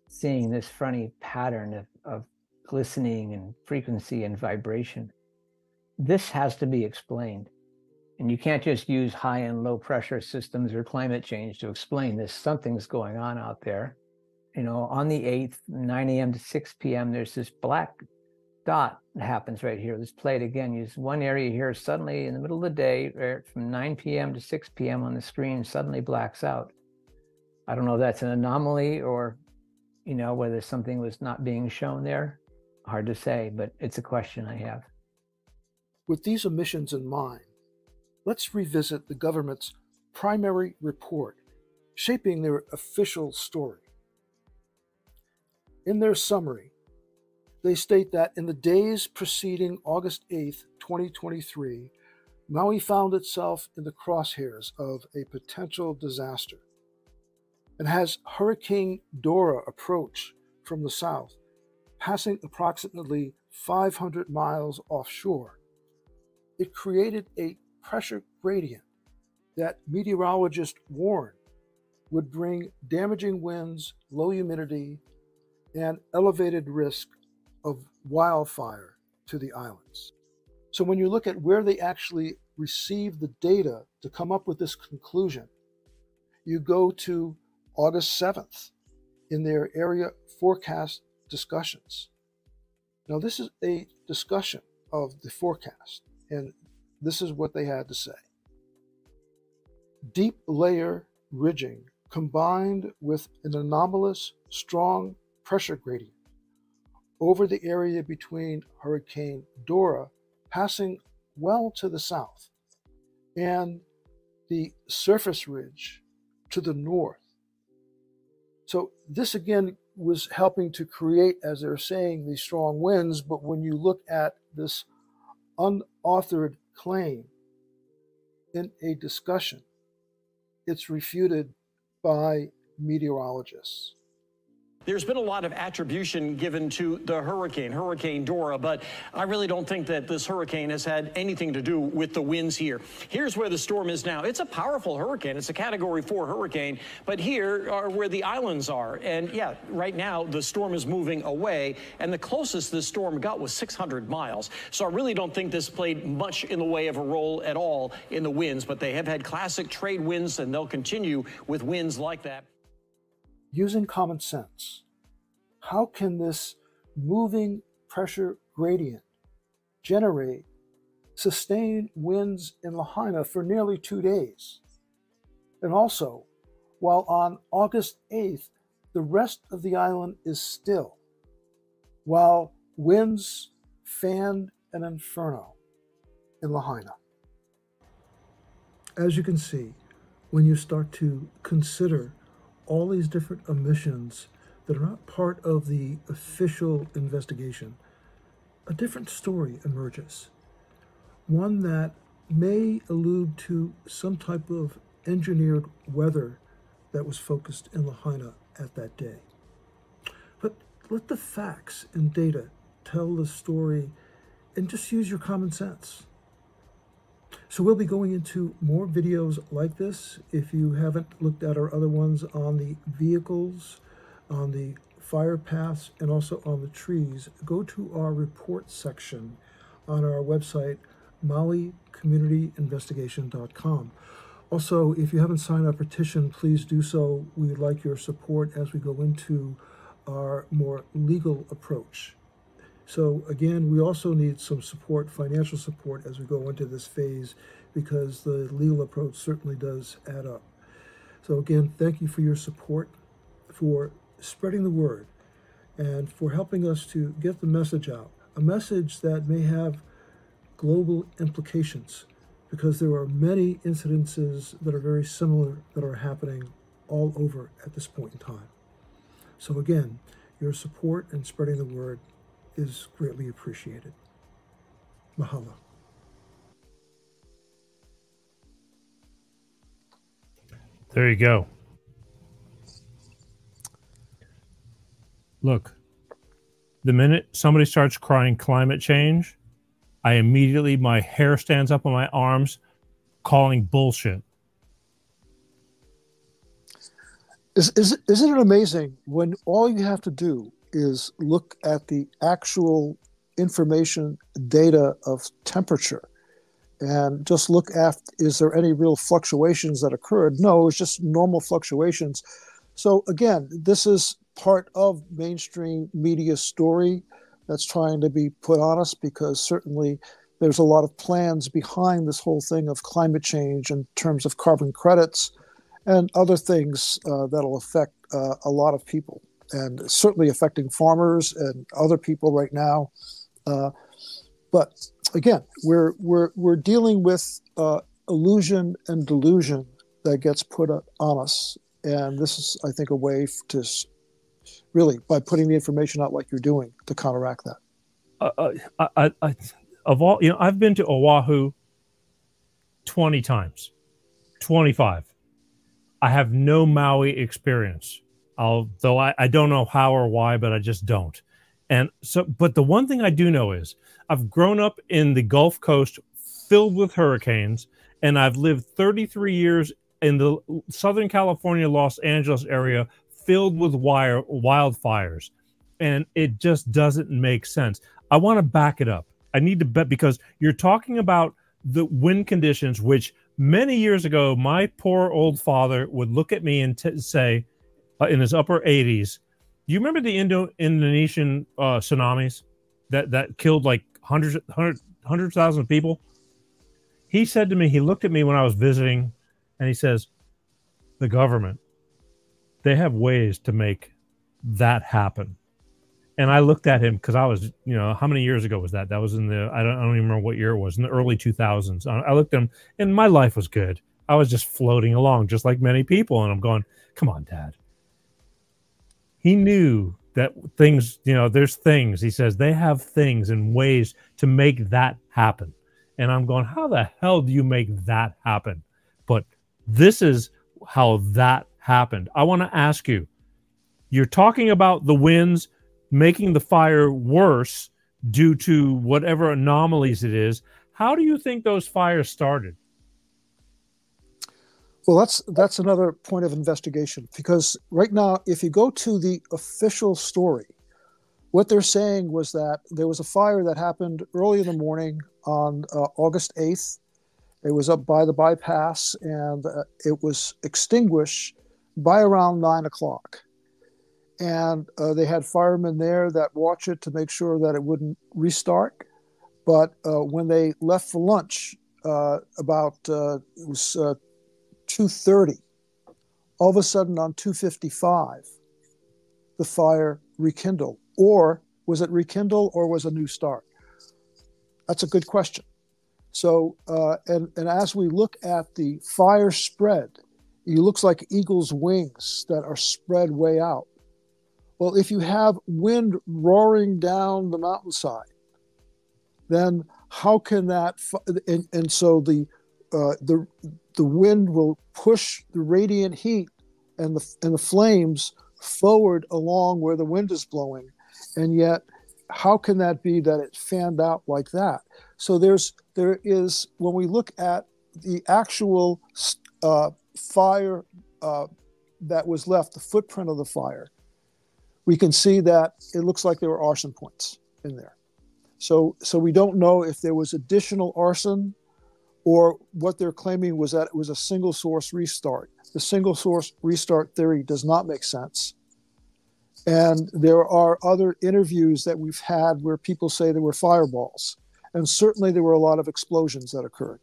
seeing this funny pattern of glistening and frequency and vibration. This has to be explained. And you can't just use high and low pressure systems or climate change to explain this. Something's going on out there. On the 8th, 9 a.m. to 6 p.m., there's this black dot that happens right here. Let's play it again. Use one area here. Suddenly, in the middle of the day, from 9 p.m. to 6 p.m. on the screen, suddenly blacks out. I don't know if that's an anomaly or, whether something was not being shown there. Hard to say, but it's a question I have. With these emissions in mind, let's revisit the government's primary report shaping their official story. In their summary, they state that in the days preceding August 8th, 2023, Maui found itself in the crosshairs of a potential disaster. And as Hurricane Dora approached from the south, passing approximately 500 miles offshore, it created a pressure gradient that meteorologists warned would bring damaging winds, low humidity, and elevated risk of wildfire to the islands. So when you look at where they actually received the data to come up with this conclusion, you go to August 7th in their area forecast discussions. Now, this is a discussion of the forecast, and this is what they had to say. Deep layer ridging combined with an anomalous strong pressure gradient over the area between Hurricane Dora passing well to the south and the surface ridge to the north. So this again was helping to create, as they're saying, these strong winds. But when you look at this unauthored claim in a discussion, it's refuted by meteorologists. There's been a lot of attribution given to the Hurricane Dora, but I really don't think that this hurricane has had anything to do with the winds here. Here's where the storm is now. It's a powerful hurricane. It's a Category 4 hurricane, but here are where the islands are. And yeah, right now the storm is moving away, and the closest this storm got was 600 miles. So I really don't think this played much in the way of a role at all in the winds, but they have had classic trade winds, and they'll continue with winds like that. Using common sense, how can this moving pressure gradient generate sustained winds in Lahaina for nearly 2 days? And also, while on August 8th, the rest of the island is still, while winds fanned an inferno in Lahaina. As you can see, when you start to consider all these different emissions that are not part of the official investigation, a different story emerges. One that may allude to some type of engineered weather that was focused in Lahaina at that day. But let the facts and data tell the story, and just use your common sense. So we'll be going into more videos like this. If you haven't looked at our other ones on the vehicles, on the fire paths, and also on the trees, go to our report section on our website, mauicommunityinvestigation.com. Also, if you haven't signed our petition, please do so. We'd like your support as we go into our more legal approach. So again, we also need some support, financial support, as we go into this phase, because the legal approach certainly does add up. So again, thank you for your support, for spreading the word, and for helping us to get the message out, a message that may have global implications, because there are many incidences that are very similar that are happening all over at this point in time. So again, your support and spreading the word is greatly appreciated. Mahalo. There you go. Look, the minute somebody starts crying climate change, I immediately, my hair stands up on my arms, calling bullshit. Isn't it amazing when all you have to do is look at the actual information data of temperature and just look at, is there any real fluctuations that occurred? No, it's just normal fluctuations. So again, this is part of mainstream media story that's trying to be put on us, because certainly there's a lot of plans behind this whole thing of climate change in terms of carbon credits and other things that'll affect a lot of people, and certainly affecting farmers and other people right now. But again, we're dealing with illusion and delusion that gets put on us, and this is, I think, a way to really, by putting the information out like you're doing, to counteract that. Of all, I've been to Oahu 20 times, 25. I have no Maui experience, although I don't know how or why, but I just don't. And so, but the one thing I do know is I've grown up in the Gulf Coast filled with hurricanes, and I've lived 33 years in the Southern California, Los Angeles area filled with wildfires. And it just doesn't make sense. I want to back it up. I need to bet, because you're talking about the wind conditions, which many years ago, my poor old father would look at me and say, in his upper 80s, do you remember the Indonesian tsunamis that killed like hundreds of thousands of people? He said to me, he looked at me when I was visiting, and he says, the government, they have ways to make that happen. And I looked at him, because I was, how many years ago was that? That was in the, I don't even remember what year it was, in the early 2000s. I looked at him, and my life was good. I was just floating along, just like many people. And I'm going, come on, Dad. He knew that things, there's things. He says they have things and ways to make that happen. And I'm going, how the hell do you make that happen? But this is how that happened. I want to ask you, you're talking about the winds making the fire worse due to whatever anomalies it is. How do you think those fires started? Well, that's another point of investigation, because right now, if you go to the official story, what they're saying was that there was a fire that happened early in the morning on August 8th. It was up by the bypass, and it was extinguished by around 9 o'clock. And they had firemen there that watch it to make sure that it wouldn't restart. But when they left for lunch, about it was 2:30, all of a sudden on 2:55, the fire rekindled. Or was it rekindle, or was a new start? That's a good question. So, and as we look at the fire spread, it looks like eagle's wings that are spread way out. Well, if you have wind roaring down the mountainside, then how can that? And so the wind will push the radiant heat and the flames forward along where the wind is blowing, and yet how can that be that it fanned out like that? So there is when we look at the actual fire that was left, the footprint of the fire, we can see that it looks like there were arson points in there. So we don't know if there was additional arson, or what they're claiming was that it was a single source restart. The single source restart theory does not make sense. And there are other interviews that we've had where people say there were fireballs. And certainly there were a lot of explosions that occurred,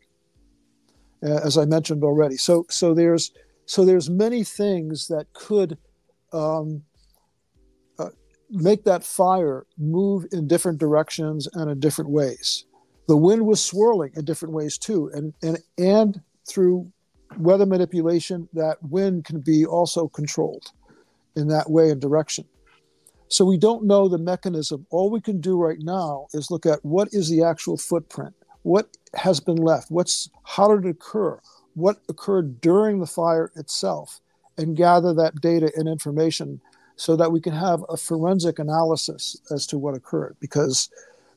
as I mentioned already. So there's many things that could make that fire move in different directions and in different ways. The wind was swirling in different ways too, and through weather manipulation, that wind can be also controlled in that way and direction. So we don't know the mechanism. All we can do right now is look at what is the actual footprint, what has been left, how did it occur, what occurred during the fire itself, and gather that data and information so that we can have a forensic analysis as to what occurred. Because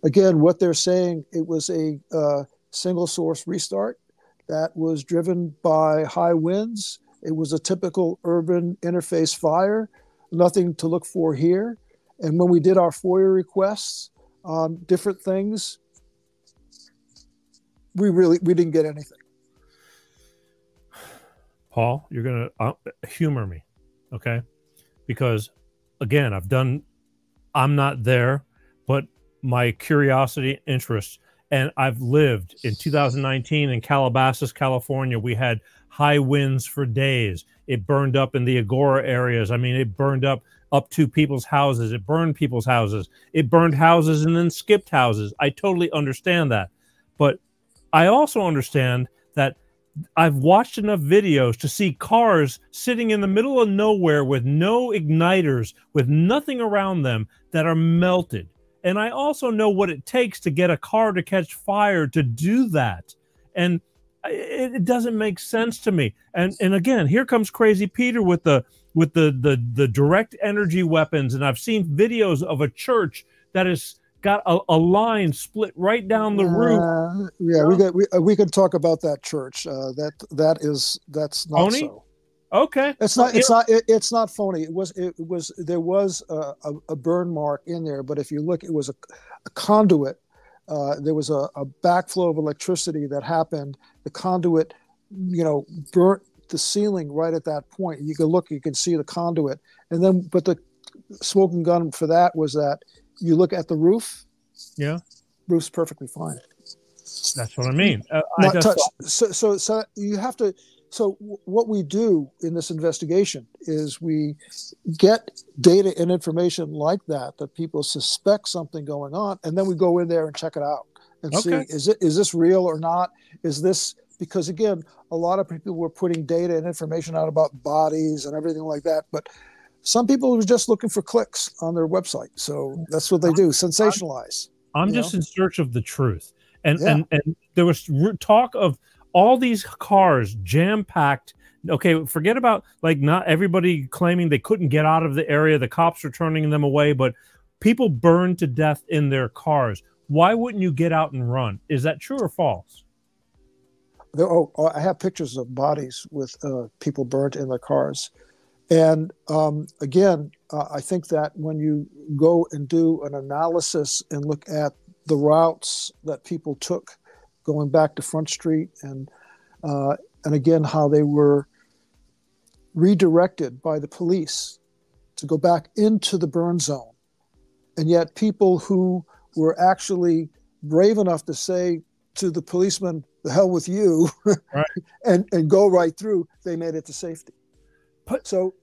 again, what they're saying, it was a single source restart that was driven by high winds. It was a typical urban interface fire, nothing to look for here. And when we did our FOIA requests on different things, we didn't get anything. Paul, you're going to humor me, okay? Because again, I'm not there, but my curiosity, interest, and I've lived in 2019 in Calabasas, California. We had high winds for days. It burned up in the Agora areas. I mean, it burned up to people's houses. It burned people's houses. It burned houses and then skipped houses. I totally understand that. But I also understand that I've watched enough videos to see cars sitting in the middle of nowhere with no igniters, with nothing around them, that are melted. And I also know what it takes to get a car to catch fire, to do that. And it doesn't make sense to me. And again, here comes Crazy Peter with the direct energy weapons. And I've seen videos of a church that has got a line split right down the roof. Yeah, we can talk about that church. That's not phony? so. Okay, it's not phony. There was a burn mark in there, but if you look, it was a conduit. There was a backflow of electricity that happened. The conduit, burnt the ceiling right at that point. You can look, you can see the conduit, but the smoking gun for that was that you look at the roof. Yeah, roof's perfectly fine. That's what I mean. Not touched. So you have to. So what we do in this investigation is we get data and information like that people suspect something going on, and then we go in there and check it out and see, is this real or not? Is this, because again, a lot of people were putting data and information out about bodies and everything like that, but some people were just looking for clicks on their website. So that's what they do, sensationalize. I'm just in search of the truth. And there was talk of all these cars jam-packed. Okay, forget about not everybody claiming they couldn't get out of the area. The cops are turning them away, but people burned to death in their cars. Why wouldn't you get out and run? Is that true or false? I have pictures of bodies with people burnt in their cars. And again, I think that when you go and do an analysis and look at the routes that people took going back to Front Street, and again, how they were redirected by the police to go back into the burn zone. And yet people who were actually brave enough to say to the policeman, the hell with you, right. and go right through, they made it to safety. So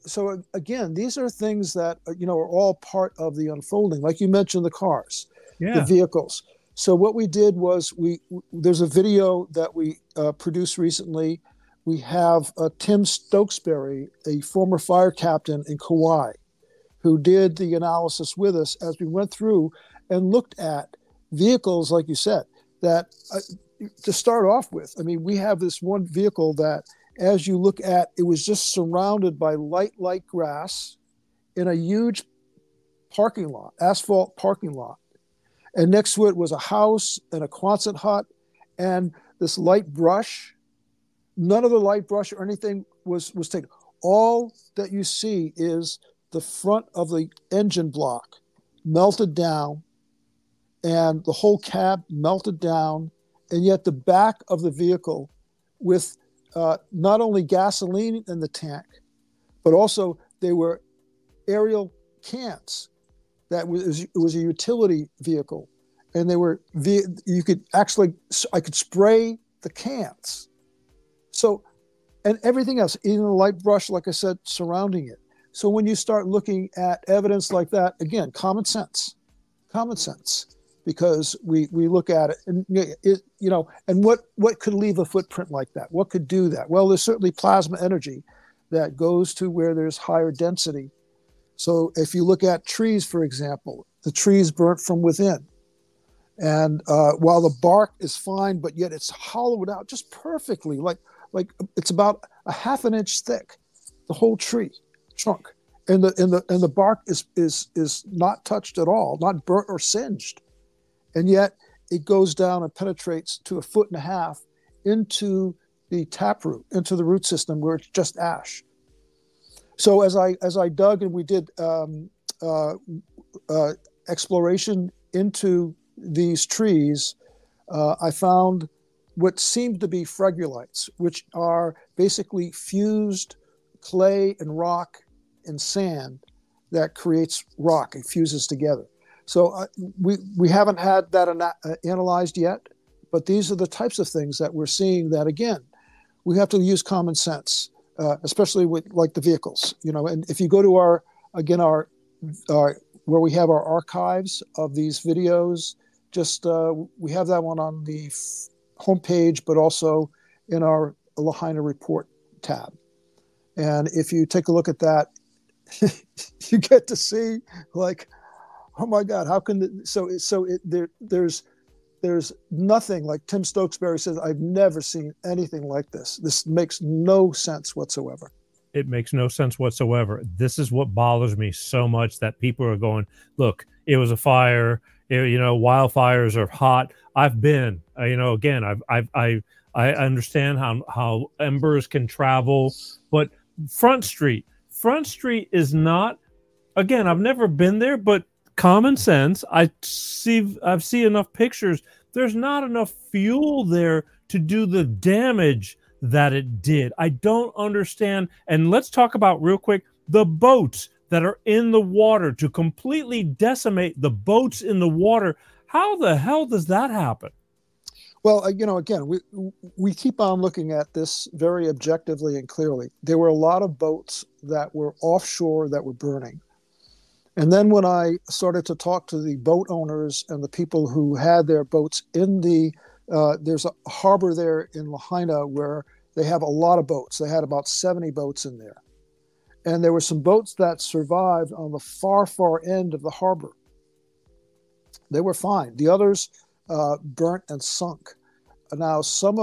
again, these are things that, are all part of the unfolding. Like you mentioned, the cars, the vehicles. So what we did was there's a video that we produced recently. We have Tim Stokesbury, a former fire captain in Kauai, who did the analysis with us as we went through and looked at vehicles, like you said, that to start off with, I mean, we have this one vehicle that, as you look at, it was just surrounded by light grass in a huge parking lot, asphalt parking lot. And next to it was a house and a Quonset hut and this light brush. None of the light brush or anything was taken. All that you see is the front of the engine block melted down and the whole cab melted down, and yet the back of the vehicle with not only gasoline in the tank, but also they were aerial cans. It was a utility vehicle, and they were I could spray the cans. So, and everything else, even the light brush, like I said, surrounding it. So when you start looking at evidence like that, again, common sense, because we look at it and, and what could leave a footprint like that? What could do that? Well, there's certainly plasma energy that goes to where there's higher density. So if you look at trees, for example, the trees burnt from within. And while the bark is fine, but yet it's hollowed out just perfectly, like it's about a half an inch thick, the whole tree trunk, and the bark is not touched at all, not burnt or singed, and yet it goes down and penetrates to 1.5 feet into the taproot, into the root system where it's just ash. So as I dug and we did exploration into these trees, I found what seemed to be phregulites, which are basically fused clay and rock and sand that creates rock. It fuses together. So we haven't had that analyzed yet, but these are the types of things that we're seeing that, again, we have to use common sense, especially with like the vehicles, and if you go to our where we have our archives of these videos, we have that one on the homepage, but also in our Lahaina report tab. And if you take a look at that, you get to see, like, oh my God, how can there's nothing, like Tim Stokesbury says, I've never seen anything like this. This makes no sense whatsoever. It makes no sense whatsoever. This is what bothers me so much, that people are going, look, it was a fire. Wildfires are hot. I've been, again, I understand how embers can travel, but Front Street is not, again, I've never been there, but common sense, I've seen enough pictures. There's not enough fuel there to do the damage that it did. I don't understand. And let's talk about real quick the boats that are in the water, to completely decimate the boats in the water. How the hell does that happen? Well, again, we keep on looking at this very objectively and clearly. There were a lot of boats that were offshore that were burning. And then when I started to talk to the boat owners and the people who had their boats in there's a harbor there in Lahaina where they have a lot of boats. They had about 70 boats in there. And there were some boats that survived on the far, far end of the harbor. They were fine. The others burnt and sunk. Now, some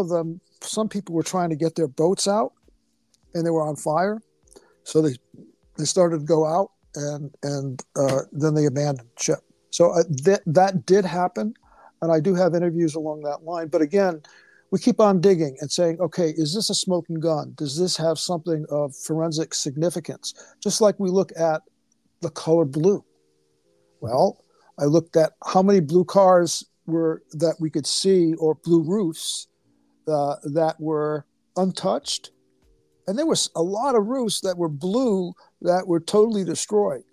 people were trying to get their boats out, and they were on fire. So they started to go out, and then they abandoned ship. So that did happen, and I do have interviews along that line. But again, we keep on digging and saying, okay, is this a smoking gun? Does this have something of forensic significance? Just like we look at the color blue. Well, I looked at how many blue cars were that we could see, or blue roofs that were untouched. And there was a lot of roofs that were blue that were totally destroyed.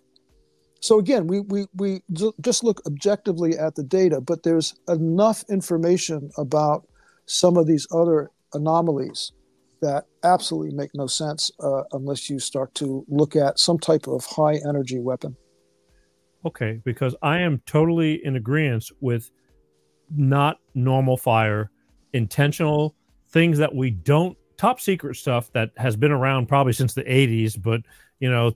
So again, we just look objectively at the data, but there's enough information about some of these other anomalies that absolutely make no sense unless you start to look at some type of high energy weapon. Okay, because I am totally in agreement with not normal fire, intentional things that we don't, top secret stuff that has been around probably since the 80s, but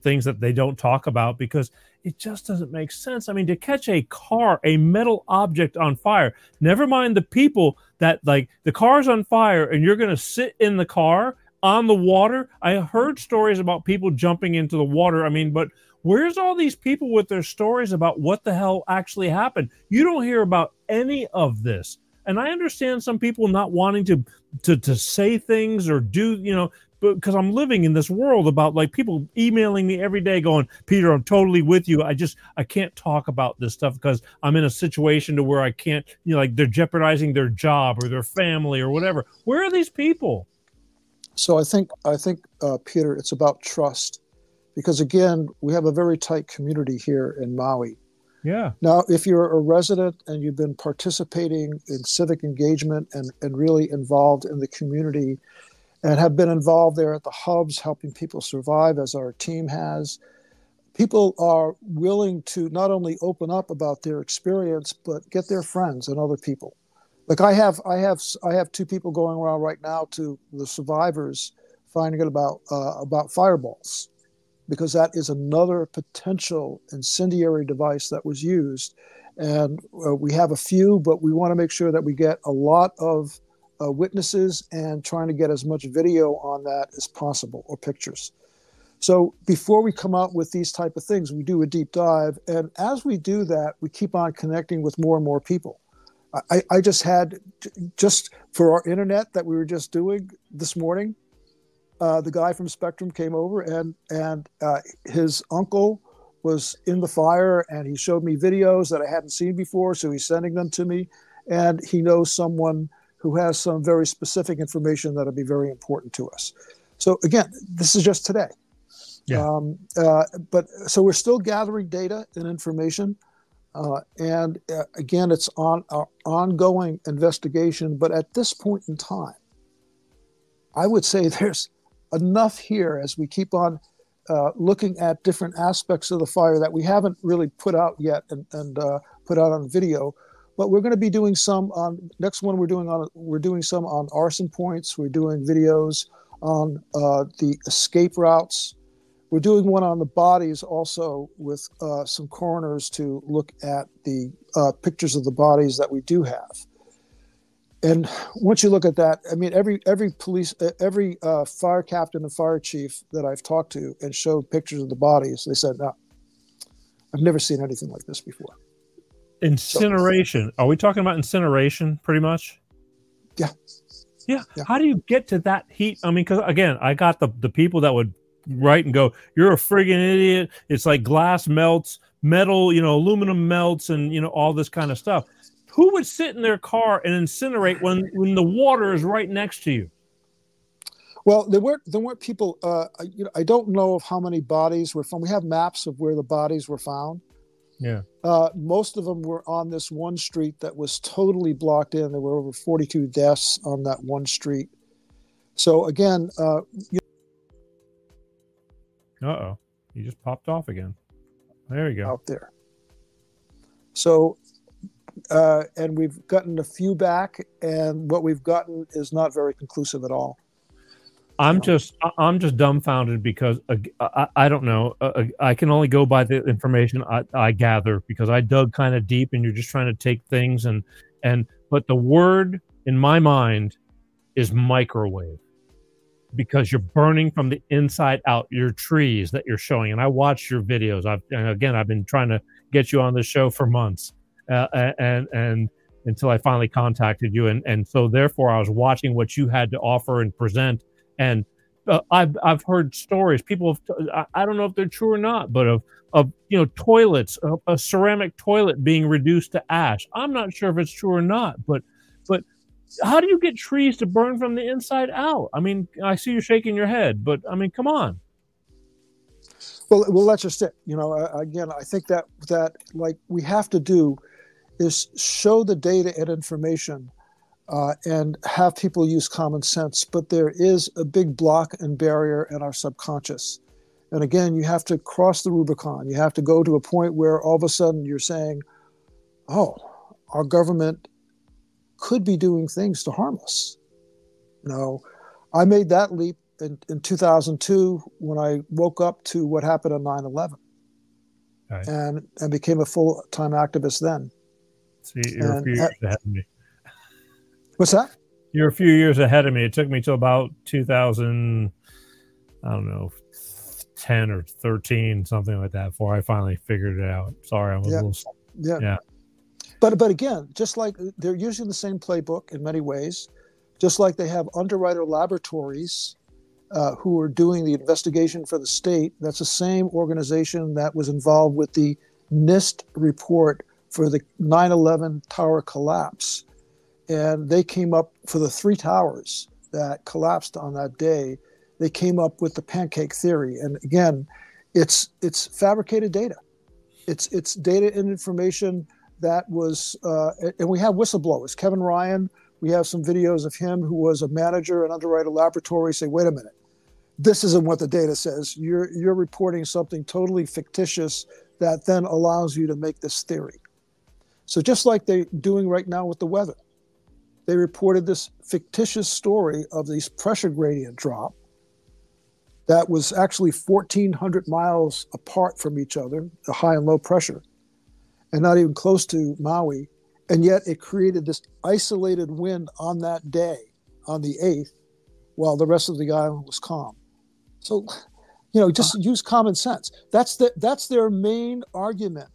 things that they don't talk about because it just doesn't make sense. I mean, to catch a car, a metal object on fire, never mind the people that, like, the car's on fire and you're going to sit in the car on the water. I heard stories about people jumping into the water. I mean, but where's all these people with their stories about what the hell actually happened? You don't hear about any of this. And I understand some people not wanting to to say things or do, you know, because I'm living in this world about like people emailing me every day going, Peter, I'm totally with you. I can't talk about this stuff because I'm in a situation to where I can't, you know, like they're jeopardizing their job or their family or whatever. Where are these people? So I think, Peter, it's about trust, because again, we have a very tight community here in Maui. Yeah. Now, if you're a resident and you've been participating in civic engagement and really involved in the community and have been involved there at the hubs, helping people survive as our team has, people are willing to not only open up about their experience, but get their friends and other people. Like I have 2 people going around right now to the survivors, finding out about fireballs, because that is another potential incendiary device that was used. And we have a few, but we want to make sure that we get a lot of witnesses and trying to get as much video on that as possible, or pictures. So before we come out with these type of things, we do a deep dive. And as we do that, we keep on connecting with more and more people. I just had, just for our internet that we were just doing this morning, the guy from Spectrum came over and his uncle was in the fire, and he showed me videos that I hadn't seen before. So he's sending them to me, and he knows someone who has some very specific information that'll be very important to us. So again, this is just today. Yeah. But so we're still gathering data and information. And again, it's on our ongoing investigation. But at this point in time, I would say there's enough here as we keep on looking at different aspects of the fire that we haven't really put out yet and put out on video. But we're going to be doing some on next one. We're doing some on arson points. We're doing videos on the escape routes. We're doing one on the bodies also with some coroners to look at the pictures of the bodies that we do have. And once you look at that, I mean, every fire captain and fire chief that I've talked to and showed pictures of the bodies, they said, no, I've never seen anything like this before. Incineration. Are we talking about incineration pretty much? Yeah. Yeah. How do you get to that heat? I mean, because again, I got the people that would write and go, you're a friggin' idiot. It's like glass melts, metal, you know, aluminum melts, and, you know, all this kind of stuff. Who would sit in their car and incinerate when the water is right next to you? Well, there weren't people. You know, I don't know of how many bodies were found. We have maps of where the bodies were found. Yeah. Most of them were on this one street that was totally blocked in. There were over 42 deaths on that one street. So again, uh-oh, you just popped off again. There you go. Out there. So, and we've gotten a few back, and what we've gotten is not very conclusive at all. I'm just dumbfounded because I don't know. I can only go by the information I gather because I dug kind of deep, and you're just trying to take things but the word in my mind is microwave, because you're burning from the inside out your trees that you're showing. And I watched your videos. I've been trying to get you on the show for months, and until I finally contacted you, and so therefore I was watching what you had to offer and present. And I've heard stories. People have, I don't know if they're true or not, but of you know, toilets, a ceramic toilet being reduced to ash. I'm not sure if it's true or not, but how do you get trees to burn from the inside out? I mean, I see you shaking your head, but I mean, come on. Well, that's just it. You know, again, I think that like we have to do is show the data and information. And have people use common sense, but there is a big block and barrier in our subconscious. And again, you have to cross the Rubicon. You have to go to a point where all of a sudden you're saying, oh, our government could be doing things to harm us. You know, I made that leap in 2002 when I woke up to what happened on 9/11, right, and became a full-time activist then. See, you're a few years ahead of me. What's that? You're a few years ahead of me. It took me till about 2000, I don't know, 10 or 13, something like that, before I finally figured it out. Sorry, I was a little. Yeah. But again, just like they're using the same playbook in many ways just like they have underwriter laboratories who are doing the investigation for the state. That's the same organization that was involved with the NIST report for the 9/11 tower collapse. And they came up for the 3 towers that collapsed on that day. They came up with the pancake theory. And again, it's fabricated data. It's data and information that was, and we have whistleblowers. Kevin Ryan, we have some videos of him who was a manager at Underwriter Laboratory say, wait a minute, this isn't what the data says. You're reporting something totally fictitious that then allows you to make this theory. So just like they're doing right now with the weather, they reported this fictitious story of this pressure gradient drop that was actually 1,400 miles apart from each other, the high and low pressure, and not even close to Maui. And yet it created this isolated wind on that day, on the 8th, while the rest of the island was calm. So, just use common sense. That's their main argument.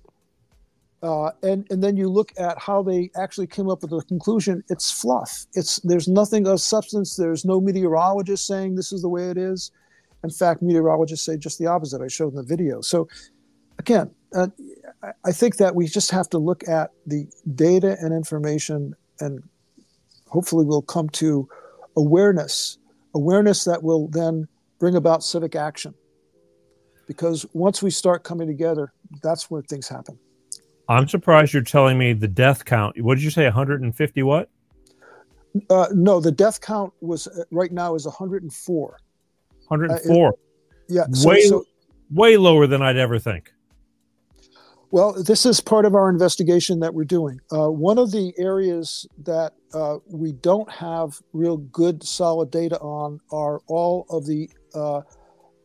And then you look at how they actually came up with the conclusion. It's fluff. There's nothing of substance. There's no meteorologist saying this is the way it is. In fact, meteorologists say just the opposite. I showed in the video. So again, I think that we just have to look at the data and information, and hopefully we'll come to awareness that will then bring about civic action. Because once we start coming together, that's where things happen. I'm surprised you're telling me the death count. What did you say, 150 what? No, the death count was right now is 104. 104. Yeah. Way lower than I'd ever think. Well, this is part of our investigation that we're doing. One of the areas that we don't have real good solid data on are all of the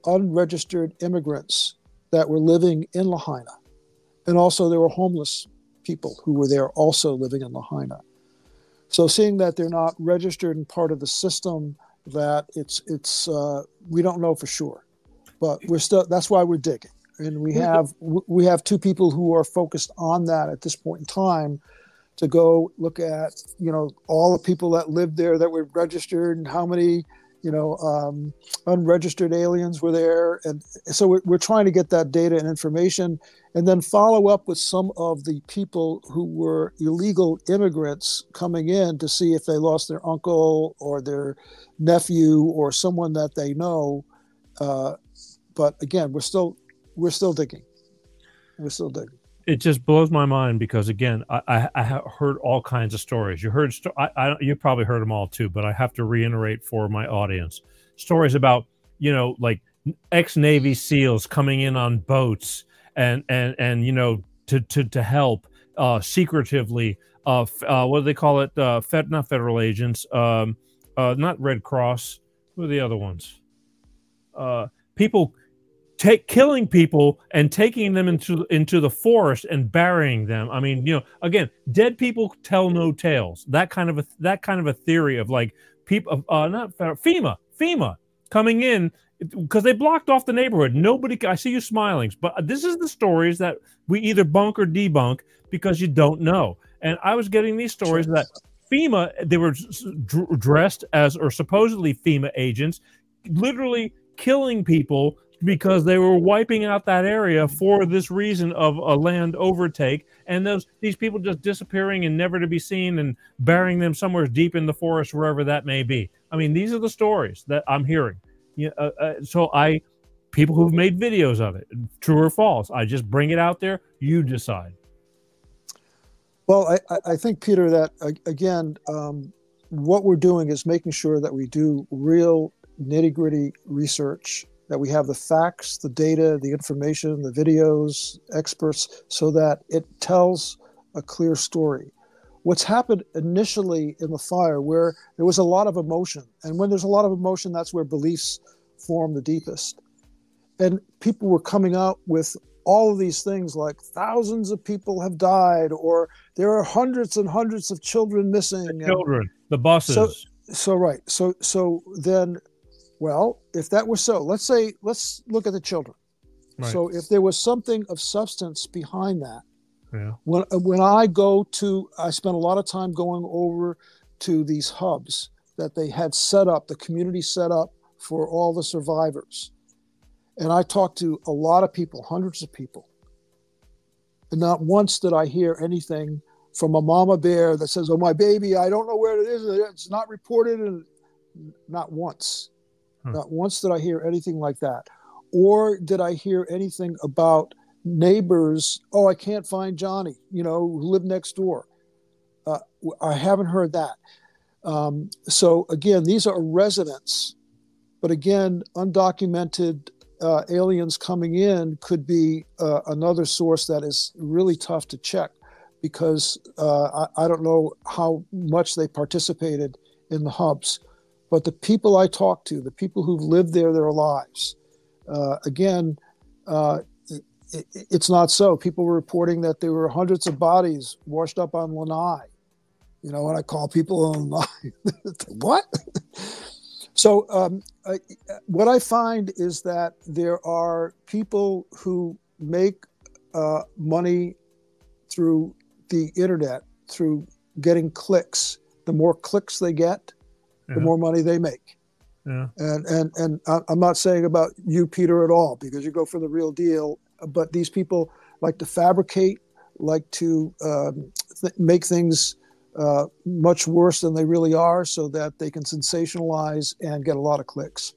unregistered immigrants that were living in Lahaina. And also there were homeless people who were there also living in Lahaina. So seeing that they're not registered and part of the system, that it's we don't know for sure, but that's why we're digging. And we have 2 people who are focused on that at this point in time to go look at, all the people that lived there that were registered and how many, unregistered aliens were there. And so we're trying to get that data and information and then follow up with some of the people who were illegal immigrants coming in to see if they lost their uncle or their nephew or someone that they know. But again, we're still digging. We're still digging. It just blows my mind because, again, I have heard all kinds of stories. You heard, you probably heard them all too, but I have to reiterate for my audience stories about, like ex-Navy SEALs coming in on boats and to help secretively. What do they call it? Not federal agents, not Red Cross. Who are the other ones? People killing people and taking them into the forest and burying them. I mean, again, dead people tell no tales. That kind of a theory of like people, not FEMA coming in because they blocked off the neighborhood. Nobody. I see you smiling, but this is the stories that we either bunk or debunk because you don't know. And I was getting these stories that FEMA, they were dressed as or supposedly FEMA agents, literally killing people because they were wiping out that area for this reason of a land overtake, and these people just disappearing and never to be seen and burying them somewhere deep in the forest, wherever that may be. I mean, these are the stories that I'm hearing. People who've made videos of it, true or false, I just bring it out there. You decide. Well, I think, Peter, that again, what we're doing is making sure that we do real nitty-gritty research, that we have the facts, the data, the information, the videos, experts, so that it tells a clear story. What's happened initially in the fire, where there was a lot of emotion, and when there's a lot of emotion, that's where beliefs form the deepest. And people were coming out with all of these things like thousands of people have died, or there are hundreds and hundreds of children missing. The children, the buses. So then, well, if that were so, let's look at the children. Right. So if there was something of substance behind that, yeah. When I spend a lot of time going over to these hubs that they had set up, the community set up for all the survivors. And I talked to a lot of people, hundreds of people. And not once did I hear anything from a mama bear that says, oh, my baby, I don't know where it is. It's not reported. And not once. Not once did I hear anything like that. Or did I hear anything about neighbors, oh, I can't find Johnny, you know, who live next door. I haven't heard that. So again, these are residents, but again, undocumented aliens coming in could be another source that is really tough to check, because I don't know how much they participated in the hubs. But the people I talked to, the people who've lived there their lives, again, it's not so. People were reporting that there were hundreds of bodies washed up on Lanai. You know, when I call people on Lanai, what? So what I find is that there are people who make money through the internet, through getting clicks. The more clicks they get, the more money they make. Yeah. And I'm not saying about you, Peter, at all, because you go for the real deal. But these people like to fabricate, like to make things much worse than they really are, so that they can sensationalize and get a lot of clicks.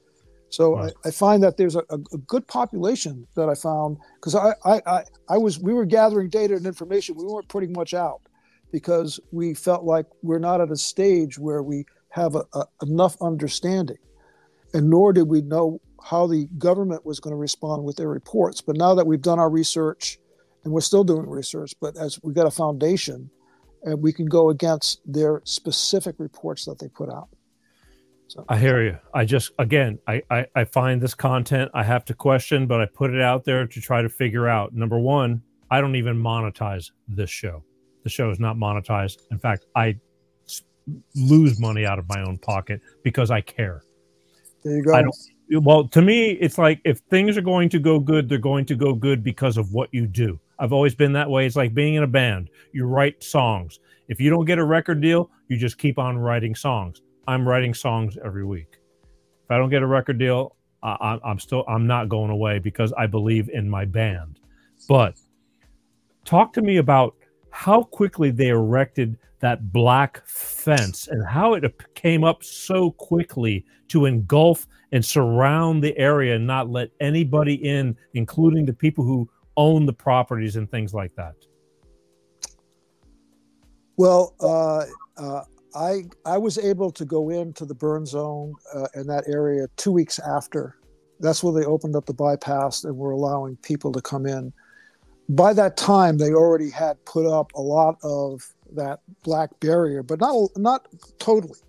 So right. I find that there's a good population that I found, because we were gathering data and information. We weren't putting much out because we felt like we're not at a stage where we have enough understanding, and nor did we know how the government was going to respond with their reports. But now that we've done our research, and we're still doing research, but as we've got a foundation, and we can go against their specific reports that they put out. So. I hear you. I just, again, I find this content I have to question, but I put it out there to try to figure out. Number one, I don't even monetize this show. The show is not monetized. In fact, I lose money out of my own pocket because I care. There you go. Well, to me, it's like if things are going to go good, they're going to go good because of what you do. I've always been that way. It's like being in a band. You write songs. If you don't get a record deal, you just keep on writing songs. I'm writing songs every week. If I don't get a record deal, I'm not going away because I believe in my band. But talk to me about how quickly they erected that black fence and how it came up so quickly to engulf and surround the area and not let anybody in, including the people who own the properties and things like that. Well, I was able to go into the burn zone in that area 2 weeks after. That's where they opened up the bypass and were allowing people to come in. By that time, they already had put up a lot of that black barrier, but not totally.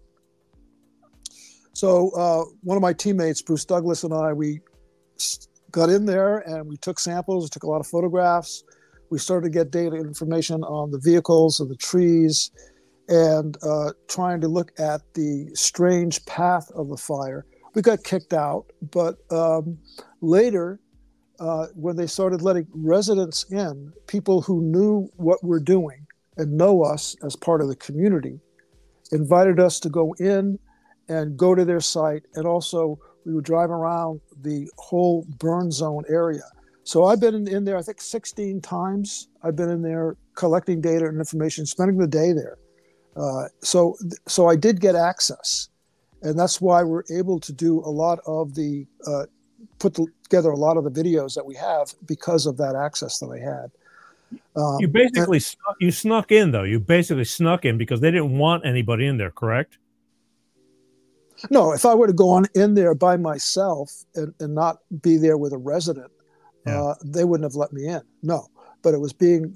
So one of my teammates, Bruce Douglas, and I, we got in there and we took samples, took a lot of photographs. We started to get data information on the vehicles and the trees, and trying to look at the strange path of the fire. We got kicked out, but later, when they started letting residents in, people who knew what we're doing and know us as part of the community, invited us to go in and go to their site. And also we would drive around the whole burn zone area. So I've been in there, I think 16 times. I've been in there collecting data and information, spending the day there. So I did get access. And that's why we're able to do a lot of the, put together a lot of the videos that we have because of that access that I had. You basically snuck in, though. You basically snuck in because they didn't want anybody in there, correct? No, if I were to go on in there by myself and not be there with a resident, they wouldn't have let me in. No, but it was being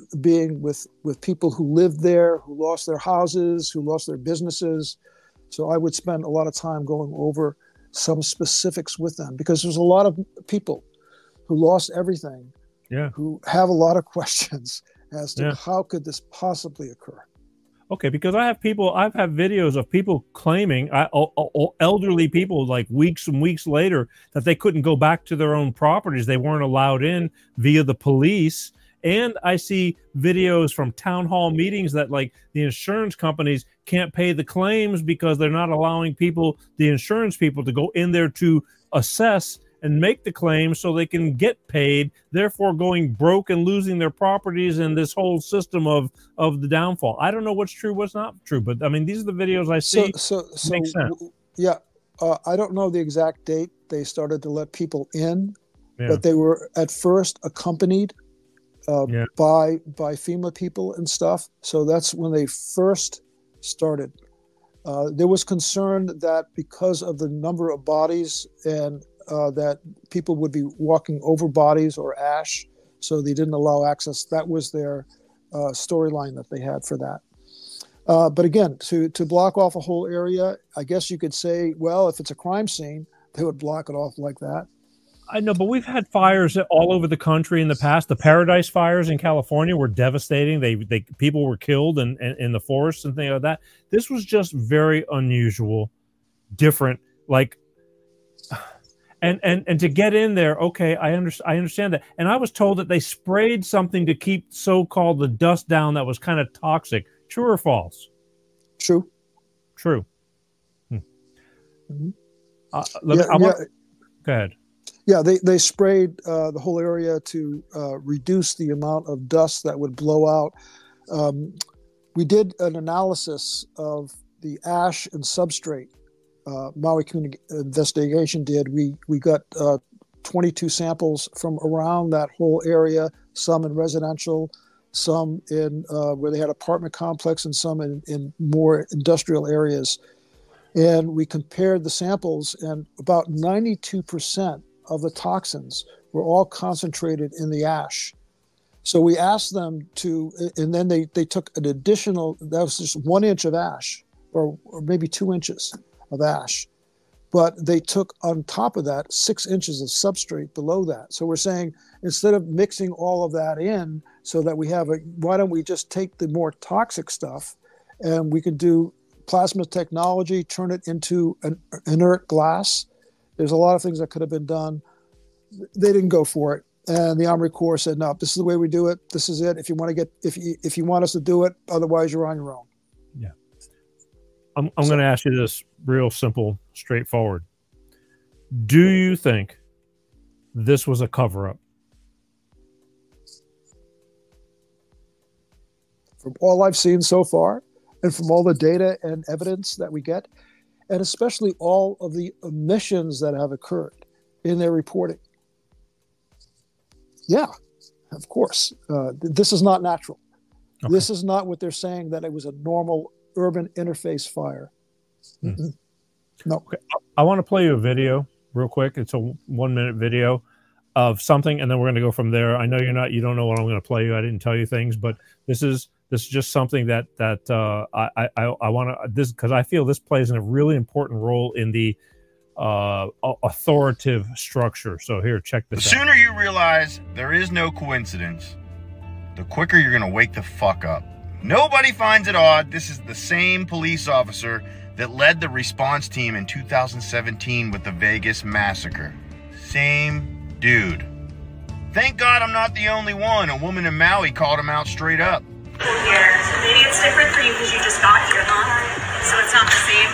with people who lived there, who lost their houses, who lost their businesses. So I would spend a lot of time going over some specifics with them because there's a lot of people who lost everything, who have a lot of questions as to how could this possibly occur. Okay, because I've had videos of people claiming, elderly people, like weeks and weeks later, that they couldn't go back to their own properties. They weren't allowed in via the police, And I see videos from town hall meetings that like the insurance companies can't pay the claims because they're not allowing people, the insurance people, to go in there to assess and make the claims so they can get paid, therefore going broke and losing their properties, and this whole system of the downfall. I don't know what's true, what's not true, but I mean, these are the videos I see. So makes sense. Yeah, I don't know the exact date they started to let people in, Yeah. but they were at first accompanied by FEMA people and stuff. So that's when they first started. There was concern that because of the number of bodies and that people would be walking over bodies or ash, so they didn't allow access. That was their storyline that they had for that. But again, to block off a whole area, I guess you could say, well, if it's a crime scene, they would block it off like that. I know, but we've had fires all over the country in the past. The Paradise fires in California were devastating. They people were killed in the forests and things like that. This was just very unusual, different. Like, and to get in there, okay, I understand that. And I was told that they sprayed something to keep so-called the dust down that was kind of toxic. True or false? True. True. Mm-hmm. Go ahead. Yeah, they sprayed the whole area to reduce the amount of dust that would blow out. We did an analysis of the ash and substrate. Maui Community Investigation did. We got 22 samples from around that whole area, some in residential, some in where they had apartment complex, and some in more industrial areas. And we compared the samples, and about 92% of the toxins were all concentrated in the ash. So we asked them to, and then they took an additional, that was just 1 inch of ash, or maybe 2 inches of ash. But they took on top of that 6 inches of substrate below that. So we're saying, instead of mixing all of that in so that we have why don't we just take the more toxic stuff and we can do plasma technology, turn it into an inert glass. There's a lot of things that could have been done. They didn't go for it. And the Army Corps said, no, this is the way we do it. This is it. If you want to get, if you want us to do it, otherwise you're on your own. Yeah. I'm going to ask you this real simple, straightforward. Do you think this was a cover-up? From all I've seen so far, and from all the data and evidence that we get, and especially all of the omissions that have occurred in their reporting. Yeah, of course. This is not natural. Okay. This is not what they're saying, that it was a normal urban interface fire. Mm-hmm. No. Okay. I want to play you a video real quick. It's a 1 minute video of something, and then we're going to go from there. I know you don't know what I'm going to play you. I didn't tell you things, but this is just something that I want to, this, because I feel this plays a really important role in the authoritative structure. So here, check this out. The sooner you realize there is no coincidence, the quicker you're going to wake the fuck up. Nobody finds it odd. This is the same police officer that led the response team in 2017 with the Vegas massacre. Same dude. Thank God I'm not the only one. A woman in Maui called him out straight up. Here. So maybe it's different for you because you just got here, huh? So it's not the same.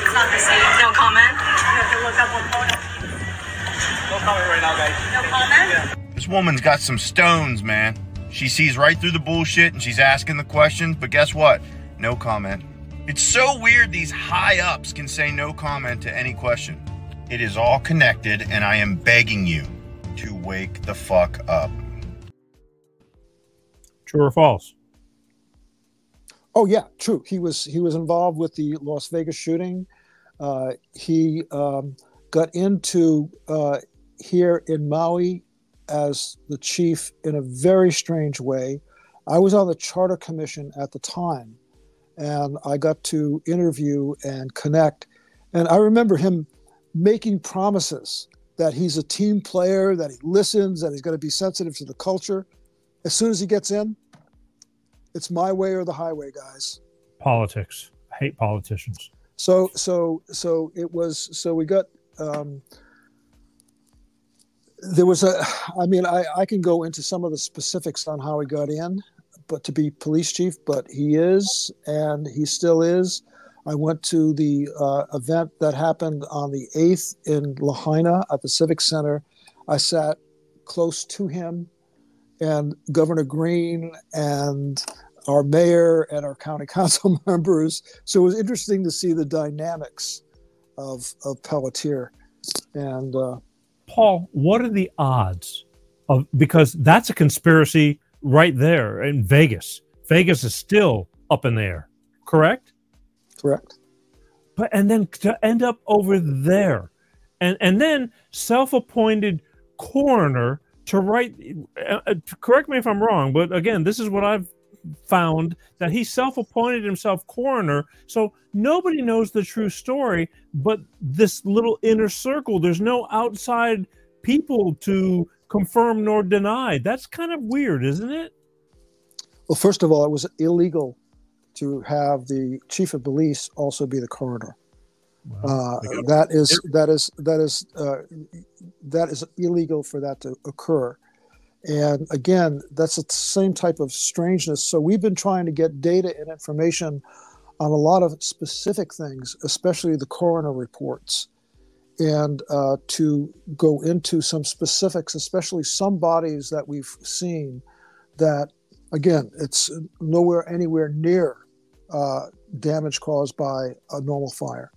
It's not the same. No comment? You have to look up on photo. No comment right now, guys. No comment? Yeah. This woman's got some stones, man. She sees right through the bullshit and she's asking the questions, but guess what? No comment. It's so weird these high-ups can say no comment to any question. It is all connected, and I am begging you to wake the fuck up. True or false? Oh yeah, true. He was involved with the Las Vegas shooting. He got into here in Maui as the chief in a very strange way. I was on the charter commission at the time, and I got to interview and connect. And I remember him making promises that he's a team player, that he listens, that he's going to be sensitive to the culture. As soon as he gets in, it's my way or the highway, guys. Politics. I hate politicians. So we got There was I can go into some of the specifics on how he got in, but to be police chief, but he is, and he still is. I went to the event that happened on the 8th in Lahaina at the Civic Center. I sat close to him and Governor Green and our mayor and our county council members. So it was interesting to see the dynamics of Pelletier. And Paul, what are the odds of, because that's a conspiracy right there in Vegas. Vegas is still up in the air, correct? Correct. But and then to end up over there, and then self-appointed coroner to write. Correct me if I'm wrong, but again, this is what I've found, that he self-appointed himself coroner, so nobody knows the true story. But this little inner circle, there's no outside people to confirm nor deny. That's kind of weird, isn't it? Well, first of all, it was illegal to have the chief of police also be the coroner. Wow. That is illegal for that to occur. And again, that's the same type of strangeness. So we've been trying to get data and information on a lot of specific things, especially the coroner reports, and to go into some specifics, especially some bodies that we've seen that, again, it's anywhere near damage caused by a normal fire,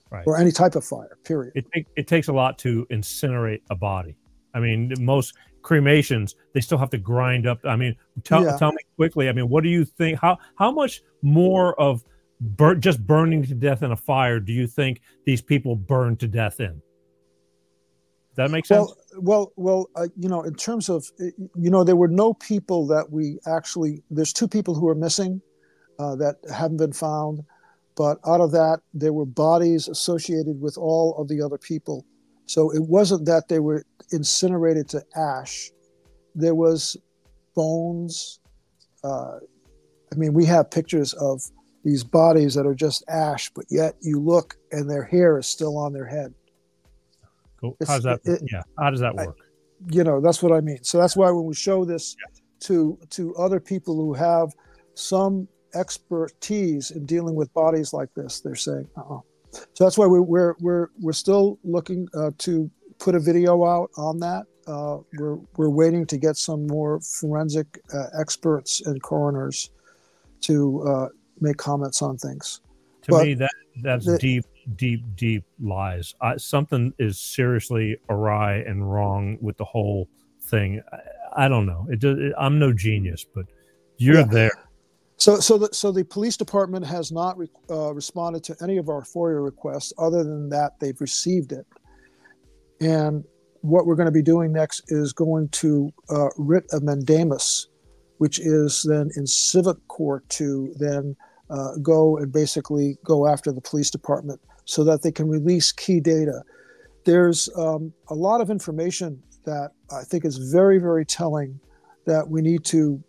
right, or any type of fire, period. It takes a lot to incinerate a body. I mean, most cremations, they still have to grind up. I mean, tell me quickly, I mean, what do you think? How much more of just burning to death in a fire do you think these people burn to death in? Does that make sense? Well, in terms of, there were no people that we actually, there's 2 people who are missing that haven't been found. But out of that, there were bodies associated with all of the other people. So it wasn't that they were incinerated to ash. There was bones. We have pictures of these bodies that are just ash, but yet you look and their hair is still on their head. Cool. How does that work? That's what I mean. So that's why when we show this to other people who have some expertise in dealing with bodies like this, they're saying, So that's why we're still looking to put a video out on that. We're waiting to get some more forensic experts and coroners to make comments on things. To me, that's deep lies. Something is seriously awry and wrong with the whole thing. I don't know. I'm no genius, but you're there. So the police department has not responded to any of our FOIA requests. Other than that, they've received it. And what we're going to be doing next is going to writ of mandamus, which is then in civic court to then go and basically go after the police department so that they can release key data. There's a lot of information that I think is very, very telling that we need to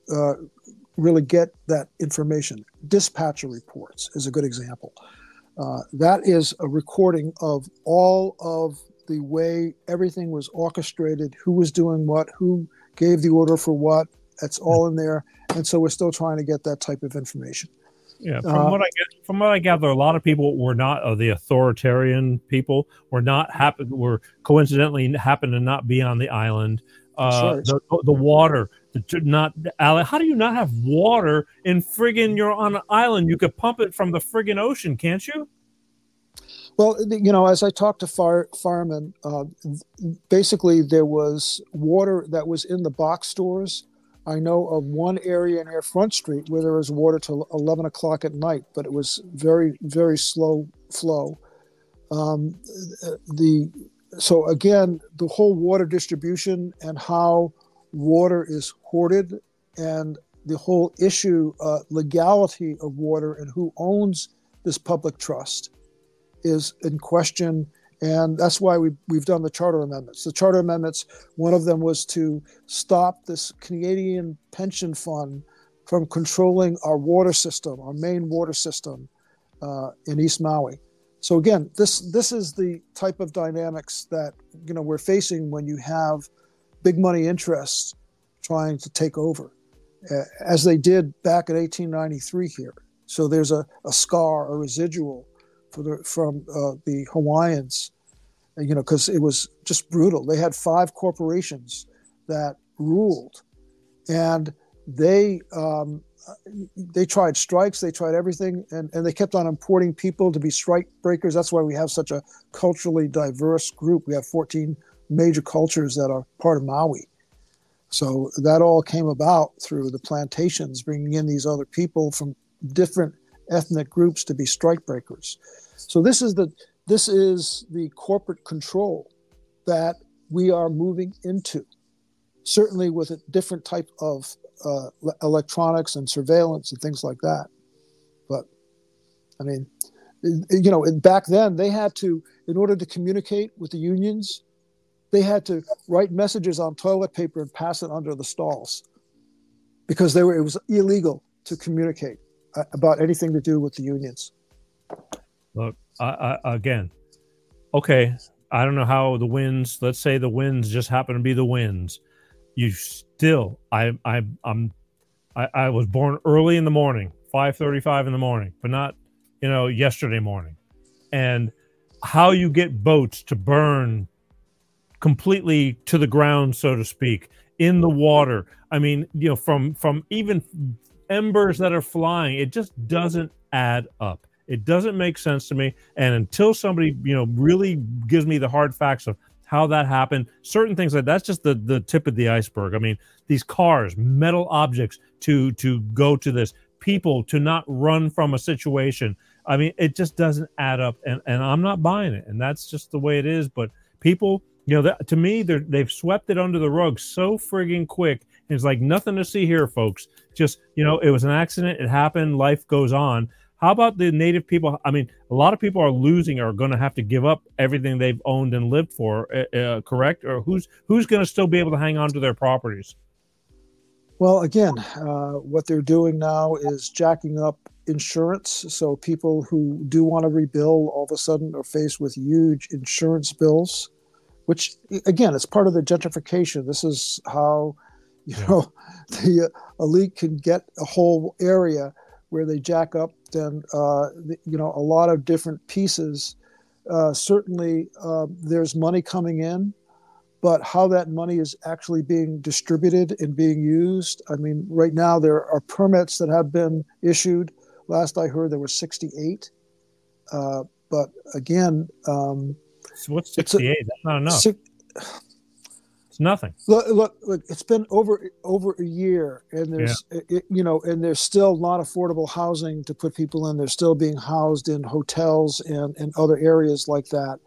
really get that information. Dispatcher reports is a good example. That is a recording of all of the way everything was orchestrated, who was doing what, who gave the order for what. That's all in there. And so we're still trying to get that type of information. Yeah, from what I gather, a lot of people were not the authoritarian people. Were coincidentally happened to not be on the island. The water, how do you not have water in friggin'? You're on an island. You could pump it from the friggin' ocean, can't you? Well, as I talked to firemen, basically there was water that was in the box stores. I know of one area in Air Front Street where there was water till 11 o'clock at night, but it was very, very slow flow. So again, the whole water distribution and how water is hoarded and the whole issue, legality of water and who owns this public trust is in question. And that's why we've done the charter amendments. The charter amendments, one of them was to stop this Canadian pension fund from controlling our water system, our main water system in East Maui. So again, this is the type of dynamics that we're facing when you have big money interests trying to take over, as they did back in 1893 here. So there's a scar, a residual from the Hawaiians, because it was just brutal. They had 5 corporations that ruled, and they tried strikes, they tried everything, and they kept on importing people to be strike breakers. That's why we have such a culturally diverse group. We have 14 major cultures that are part of Maui. So that all came about through the plantations, bringing in these other people from different ethnic groups to be strike breakers. So this is the corporate control that we are moving into, certainly with a different type of electronics and surveillance and things like that. But I mean, back then they had to, in order to communicate with the unions, they had to write messages on toilet paper and pass it under the stalls, because it was illegal to communicate about anything to do with the unions. Look, again, okay, I don't know how the winds, let's say the winds just happen to be the winds. You still, I was born early in the morning, 5:35 in the morning, but not, yesterday morning. And how you get boats to burn completely to the ground, so to speak, in the water. I mean, from even embers that are flying, it just doesn't add up. It doesn't make sense to me. And until somebody, really gives me the hard facts of how that happened, certain things like that's just the tip of the iceberg. I mean, these cars, metal objects to go to this, people to not run from a situation. I mean, it just doesn't add up, and I'm not buying it. And that's just the way it is. But people, to me, they've swept it under the rug so friggin' quick. It's like nothing to see here, folks. Just, it was an accident. It happened. Life goes on. How about the native people? I mean, a lot of people are losing, are going to have to give up everything they've owned and lived for, correct? Or who's going to still be able to hang on to their properties? Well, again, what they're doing now is jacking up insurance. So people who do want to rebuild all of a sudden are faced with huge insurance bills, which, again, it's part of the gentrification. This is how, the elite can get a whole area where they jack up then, a lot of different pieces. Certainly, there's money coming in, but how that money is actually being distributed and being used. I mean, right now there are permits that have been issued. Last I heard, there were 68. But again, so what's 68? That's not enough. It's nothing. Look, it's been over a year, and there's and there's still not affordable housing to put people in. They're still being housed in hotels and other areas like that.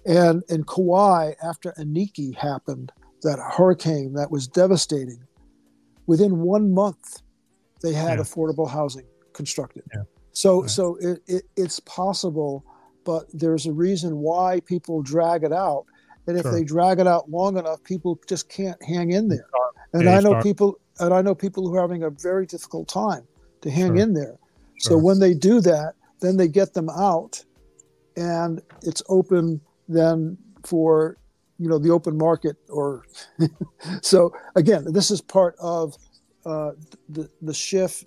And in Kauai, after Aniki happened, that hurricane that was devastating, within 1 month they had affordable housing constructed. Yeah. So it's possible, but there's a reason why people drag it out. And if they drag it out long enough, people just can't hang in there. And I know people who are having a very difficult time to hang in there. So when they do that, then they get them out, and it's open then for the open market. Or so again, this is part of the shift,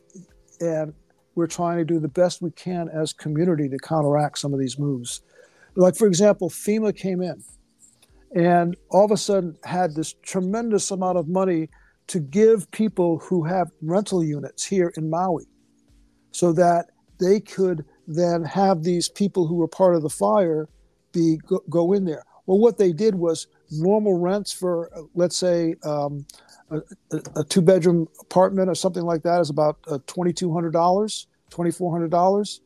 and we're trying to do the best we can as community to counteract some of these moves. Like, for example, FEMA came in and all of a sudden had this tremendous amount of money to give people who have rental units here in Maui, so that they could then have these people who were part of the fire go in there. Well, what they did was normal rents for, let's say, a 2-bedroom apartment or something like that is about $2,200, $2,400.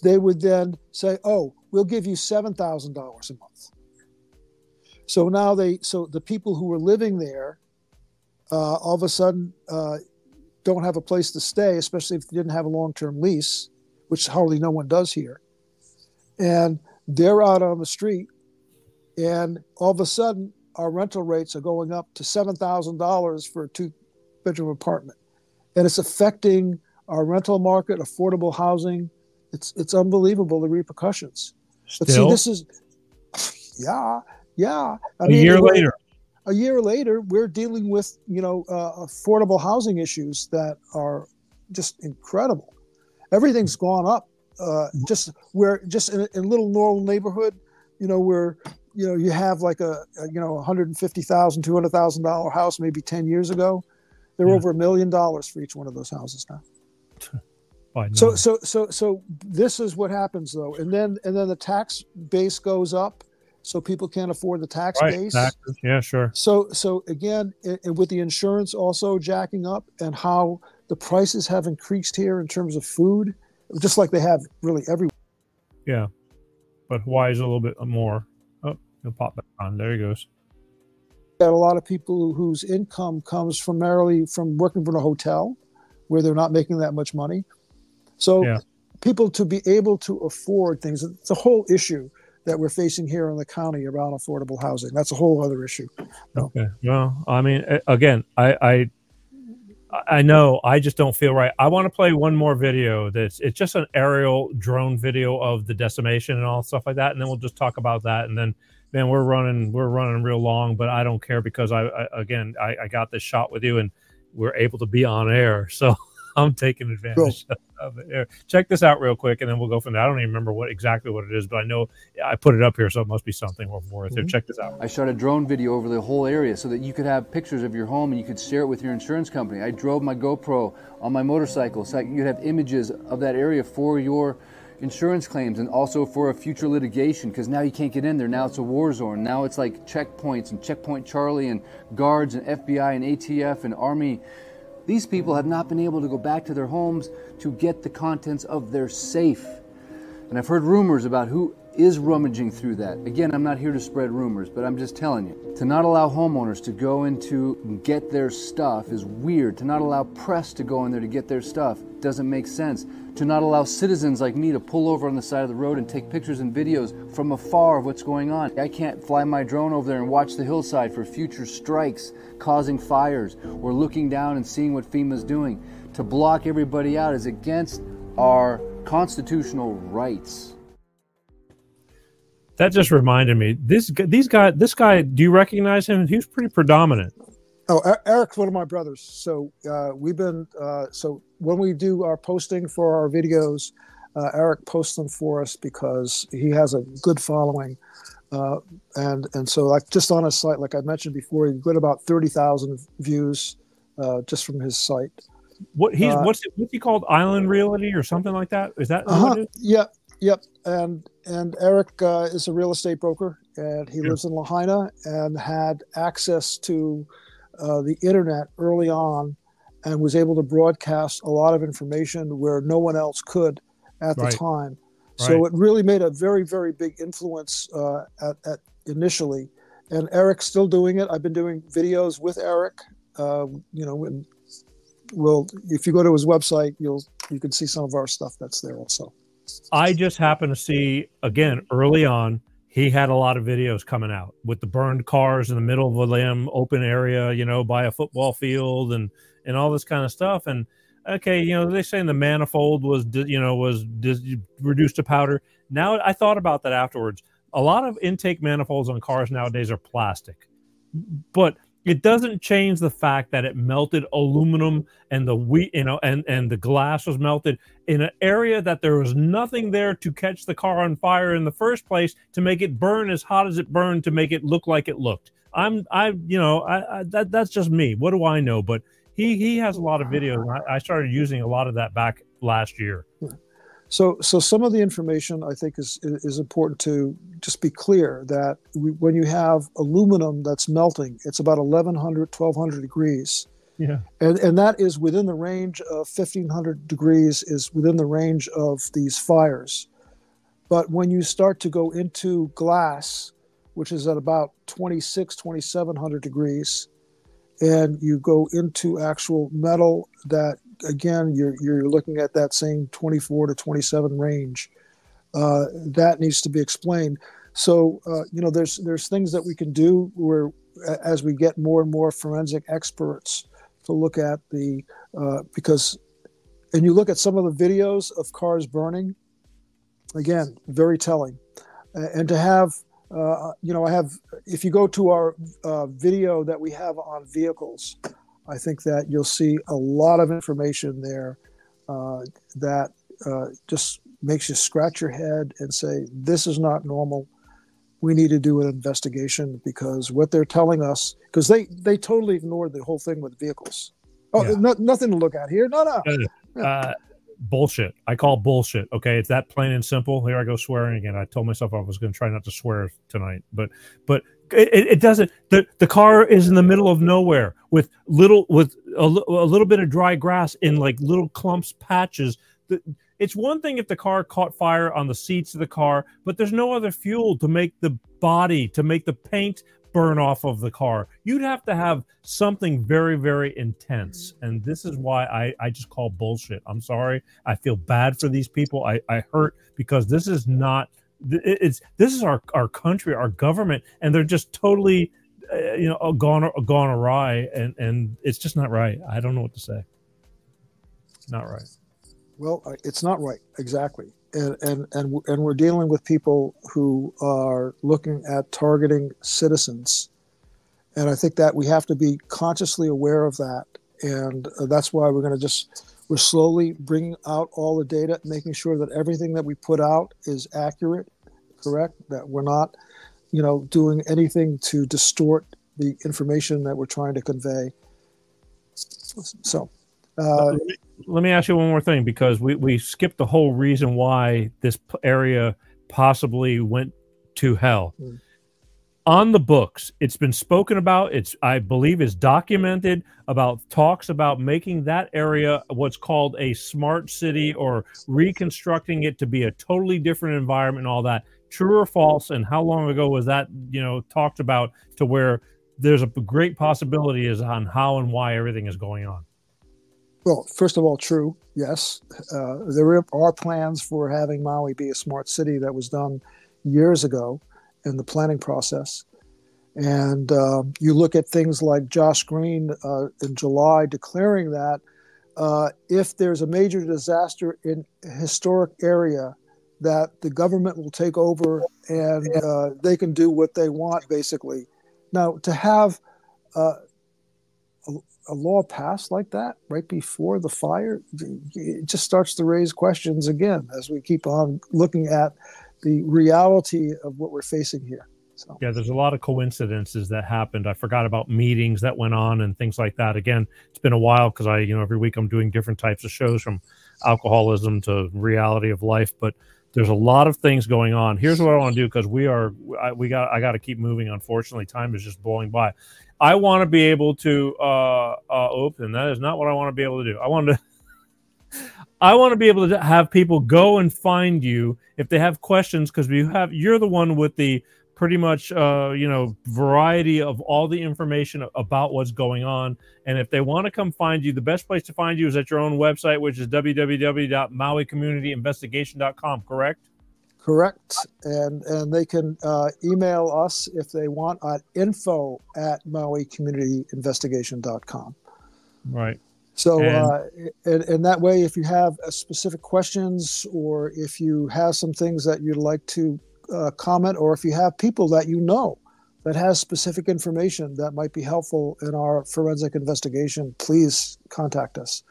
They would then say, "Oh, we'll give you $7,000 a month." So now the people who were living there all of a sudden don't have a place to stay, especially if they didn't have a long-term lease, which hardly no one does here. And they're out on the street, and all of a sudden our rental rates are going up to $7,000 for a 2-bedroom apartment. And it's affecting our rental market, affordable housing. It's unbelievable, the repercussions. But see, this is, yeah. A year later. A year later, we're dealing with, affordable housing issues that are just incredible. Everything's gone up. Just in a little normal neighborhood, where, you have like a $150,000, $200,000 house maybe 10 years ago. They're over $1 million for each one of those houses now. So this is what happens though, and then the tax base goes up, so people can't afford the tax base. Taxes. Yeah, sure. So again, with the insurance also jacking up, and how the prices have increased here in terms of food, just like they have really everywhere. Yeah, but Hawaii is a little bit more. Oh, he'll pop back on. There he goes. Got a lot of people whose income comes primarily from working for a hotel, where they're not making that much money. So people to be able to afford things, it's a whole issue that we're facing here in the county around affordable housing. That's a whole other issue. Okay. Well, I mean, again, I know I just don't feel right. I want to play one more video. It's just an aerial drone video of the decimation and all stuff like that, and then we'll just talk about that. And then, man, we're running real long, but I don't care, because I got this shot with you, and we're able to be on air, so I'm taking advantage of it. Check this out real quick, and then we'll go from there. I don't even remember exactly what it is, but I know I put it up here, so it must be something worth it. Check this out. I shot a drone video over the whole area so that you could have pictures of your home and you could share it with your insurance company. I drove my GoPro on my motorcycle so you could have images of that area for your insurance claims, and also for a future litigation, because now you can't get in there. Now it's a war zone. Now it's like checkpoints and Checkpoint Charlie and guards and FBI and ATF and Army. These people have not been able to go back to their homes to get the contents of their safe. And I've heard rumors about who is rummaging through that. Again, I'm not here to spread rumors, but I'm just telling you. To not allow homeowners to go into and get their stuff is weird. To not allow press to go in there to get their stuff doesn't make sense. To not allow citizens like me to pull over on the side of the road and take pictures and videos from afar of what's going on. I can't fly my drone over there and watch the hillside for future strikes causing fires, or looking down and seeing what FEMA's doing. To block everybody out is against our constitutional rights. That just reminded me. This guy. Do you recognize him? He was pretty predominant. Oh, Eric's one of my brothers. So we've been. So when we do our posting for our videos, Eric posts them for us because he has a good following, and so like just on his site, like I mentioned before, he got about 30,000 views just from his site. What's he called? Island Realty or something like that? Is that? What it is? Yep. And Eric is a real estate broker, and he lives in Lahaina, and had access to the internet early on, and was able to broadcast a lot of information where no one else could at the time. So it really made a very, very big influence at initially. And Eric's still doing it. I've been doing videos with Eric. And if you go to his website, you can see some of our stuff that's there also. I just happened to see, again, early on, he had a lot of videos coming out with the burned cars in the middle of a limb, open area, by a football field and all this kind of stuff. And okay, they saying the manifold was reduced to powder. Now I thought about that afterwards. A lot of intake manifolds on cars nowadays are plastic, but it doesn't change the fact that it melted aluminum, and and the glass was melted in an area that there was nothing there to catch the car on fire in the first place, to make it burn as hot as it burned, to make it look like it looked. That's just me. What do I know? But he has a lot of videos. And I started using a lot of that back last year. So some of the information I think is important to just be clear that when you have aluminum that's melting, it's about 1,100, 1,200 degrees. Yeah. And that is within the range of 1,500 degrees is within the range of these fires. But when you start to go into glass, which is at about 2,600, 2,700 degrees, and you go into actual metal that, again, you're looking at that same 24 to 27 range. That needs to be explained. So, there's things that we can do where, as we get more and more forensic experts to look at and you look at some of the videos of cars burning, again, very telling. And to have, I have, if you go to our video that we have on vehicles, I think that you'll see a lot of information there that just makes you scratch your head and say, this is not normal. We need to do an investigation, because what they're telling us, because they totally ignored the whole thing with vehicles. Oh, Yeah. nothing to look at here. No. Bullshit. I call bullshit. Okay, it's that plain and simple. Here I go swearing again. I told myself I was going to try not to swear tonight, but it doesn't. The car is in the middle of nowhere with a little bit of dry grass in like little clumps, patches. It's one thing if the car caught fire on the seats of the car, but there's no other fuel to make the body, to make the paint burn off of the car. You'd have to have something very, very intense. And this is why I just call bullshit. I'm sorry. I feel bad for these people. I hurt, because this is not, this is our country, our government, and they're just totally, gone awry. And it's just not right. I don't know what to say. Not right. Well, it's not right. Exactly. And we're dealing with people who are looking at targeting citizens. And I think that we have to be consciously aware of that. And that's why we're slowly bringing out all the data, making sure that everything that we put out is accurate, correct, that we're not, doing anything to distort the information that we're trying to convey. So, let me ask you one more thing, because we skipped the whole reason why this area possibly went to hell. On the books, it's been spoken about. I believe is documented about talks about making that area what's called a smart city, or reconstructing it to be a totally different environment and all that. True or false? And how long ago was that, talked about, to where there's a great possibility is on how and why everything is going on? Well, first of all, true. Yes. There are plans for having Maui be a smart city. That was done years ago in the planning process. And you look at things like Josh Green in July declaring that if there's a major disaster in a historic area, that the government will take over and they can do what they want, basically. Now, to have a law passed like that right before the fire, it just starts to raise questions again as we keep on looking at the reality of what we're facing here. So. Yeah, there's a lot of coincidences that happened. I forgot about meetings that went on and things like that. Again, it's been a while, because every week I'm doing different types of shows, from alcoholism to reality of life. But there's a lot of things going on. Here's what I want to do, because I got to keep moving. Unfortunately, time is just blowing by. I want to be able to open. That is not what I want to be able to do. I want to be able to have people go and find you if they have questions, because you're the one with the pretty much variety of all the information about what's going on. And if they want to come find you, the best place to find you is at your own website, which is www.mauicommunityinvestigation.com, correct? Correct. And they can email us if they want at info@mauicommunityinvestigation.com. Right. So and that way, if you have specific questions, or if you have some things that you'd like to comment, or if you have people that that has specific information that might be helpful in our forensic investigation, please contact us.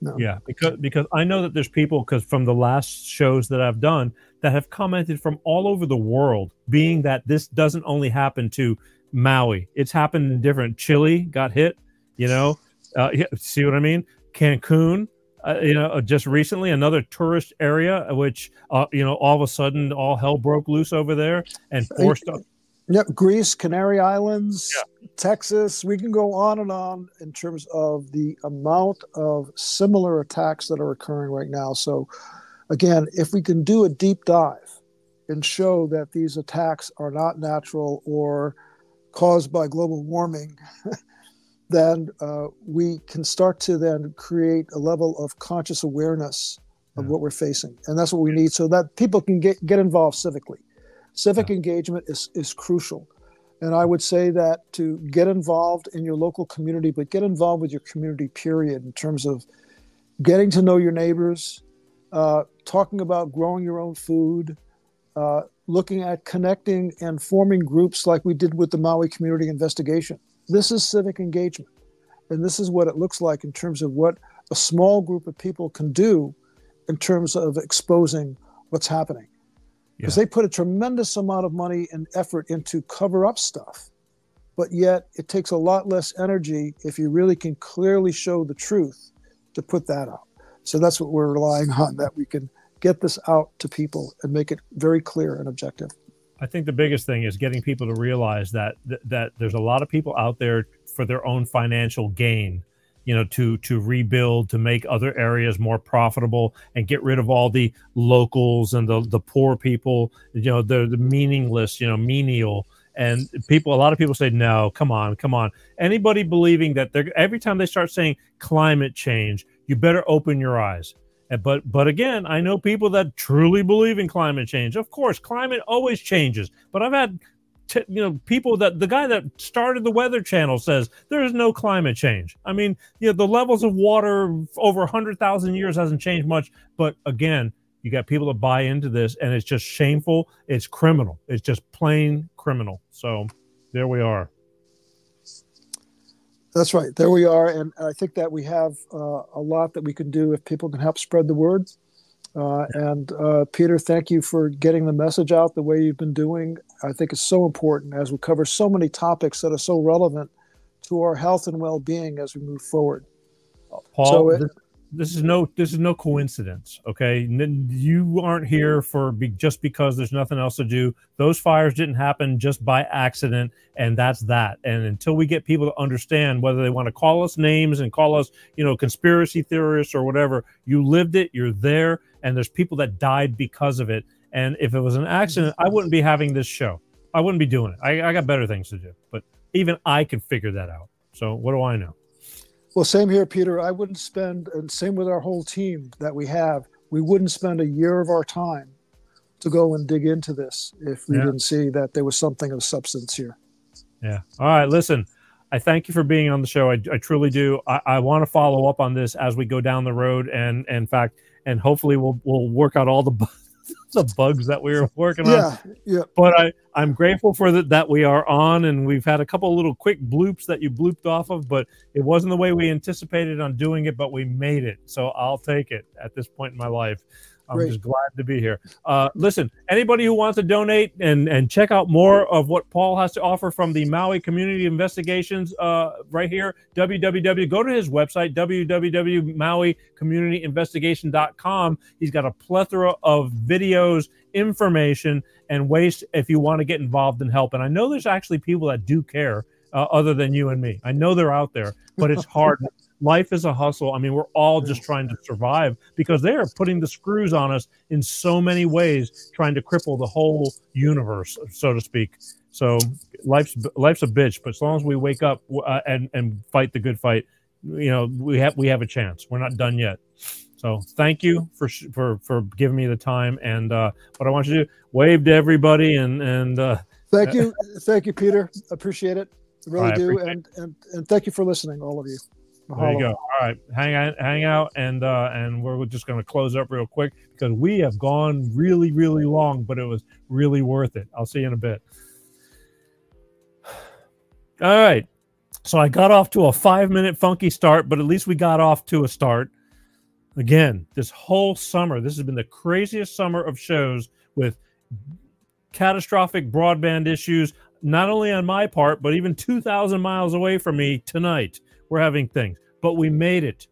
No. Yeah, because I know that there's people, because from the last shows that I've done, that have commented from all over the world, being that this doesn't only happen to Maui. It's happened in different. Chile got hit, see what I mean? Cancun, just recently, another tourist area, which, all of a sudden, all hell broke loose over there and forced up. Yep, Greece, Canary Islands, Texas. We can go on and on in terms of the amount of similar attacks that are occurring right now. So, again, if we can do a deep dive and show that these attacks are not natural or caused by global warming, then we can start to then create a level of conscious awareness of what we're facing. And that's what we need, so that people can get involved civically. Civic engagement is crucial. And I would say that to get involved in your local community, but get involved with your community, period, in terms of getting to know your neighbors, talking about growing your own food, looking at connecting and forming groups like we did with the Maui Community Investigation. This is civic engagement. And this is what it looks like in terms of what a small group of people can do in terms of exposing what's happening. Because they put a tremendous amount of money and effort into cover up stuff. But yet it takes a lot less energy if you really can clearly show the truth to put that out. So that's what we're relying on, that we can get this out to people and make it very clear and objective. I think the biggest thing is getting people to realize that that there's a lot of people out there for their own financial gain, you know, to rebuild, to make other areas more profitable and get rid of all the locals and the poor people, you know, the meaningless, you know, menial. And people, a lot of people say, no, come on. Anybody believing that every time they start saying climate change, you better open your eyes. But again, I know people that truly believe in climate change. Of course, climate always changes. But I've had, people that the guy that started the Weather Channel says there is no climate change. I mean, the levels of water over 100,000 years hasn't changed much. But again, you got people that buy into this, and it's just shameful. It's criminal. It's just plain criminal. So there we are. That's right. There we are. And I think that we have a lot that we can do if people can help spread the word. And Peter, thank you for getting the message out the way you've been doing. I think it's so important as we cover so many topics that are so relevant to our health and well-being as we move forward. Paul, this is no coincidence. Okay, you aren't here just because there's nothing else to do. Those fires didn't happen just by accident, and that's that. And until we get people to understand, whether they want to call us names and call us, conspiracy theorists or whatever, you lived it, you're there, and there's people that died because of it. And if it was an accident, I wouldn't be having this show. I wouldn't be doing it. I got better things to do. But even I could figure that out. So what do I know? Well, same here, Peter. I wouldn't spend, and same with our whole team that we have, we wouldn't spend a year of our time to go and dig into this if we didn't see that there was something of substance here. Yeah. All right. Listen, I thank you for being on the show. I truly do. I want to follow up on this as we go down the road. And in fact, and hopefully we'll work out all the bugs that we were working on. Yeah. But I'm grateful for that we are on, and we've had a couple of little quick bloops that you blooped off of, but it wasn't the way we anticipated on doing it, but we made it. So I'll take it at this point in my life. I'm just glad to be here. Listen, anybody who wants to donate and check out more of what Paul has to offer from the Maui Community Investigations right here, go to his website, www.mauicommunityinvestigation.com. He's got a plethora of videos, information, and ways if you want to get involved and help. And I know there's actually people that do care other than you and me. I know they're out there, but it's hard. Life is a hustle. I mean, we're all just trying to survive because they are putting the screws on us in so many ways, trying to cripple the whole universe, so to speak. So life's a bitch, but as long as we wake up and fight the good fight, we have a chance. We're not done yet. So thank you for giving me the time. And what I want you to do, wave to everybody and thank you, Peter. Appreciate it. Really do. And thank you for listening, all of you. There you go. All right, hang out, and we're just going to close up real quick because we have gone really, really long, but it was really worth it. I'll see you in a bit. All right, so I got off to a 5-minute funky start, but at least we got off to a start. Again, this whole summer, this has been the craziest summer of shows with catastrophic broadband issues, not only on my part, but even 2,000 miles away from me tonight. We're having things, but we made it.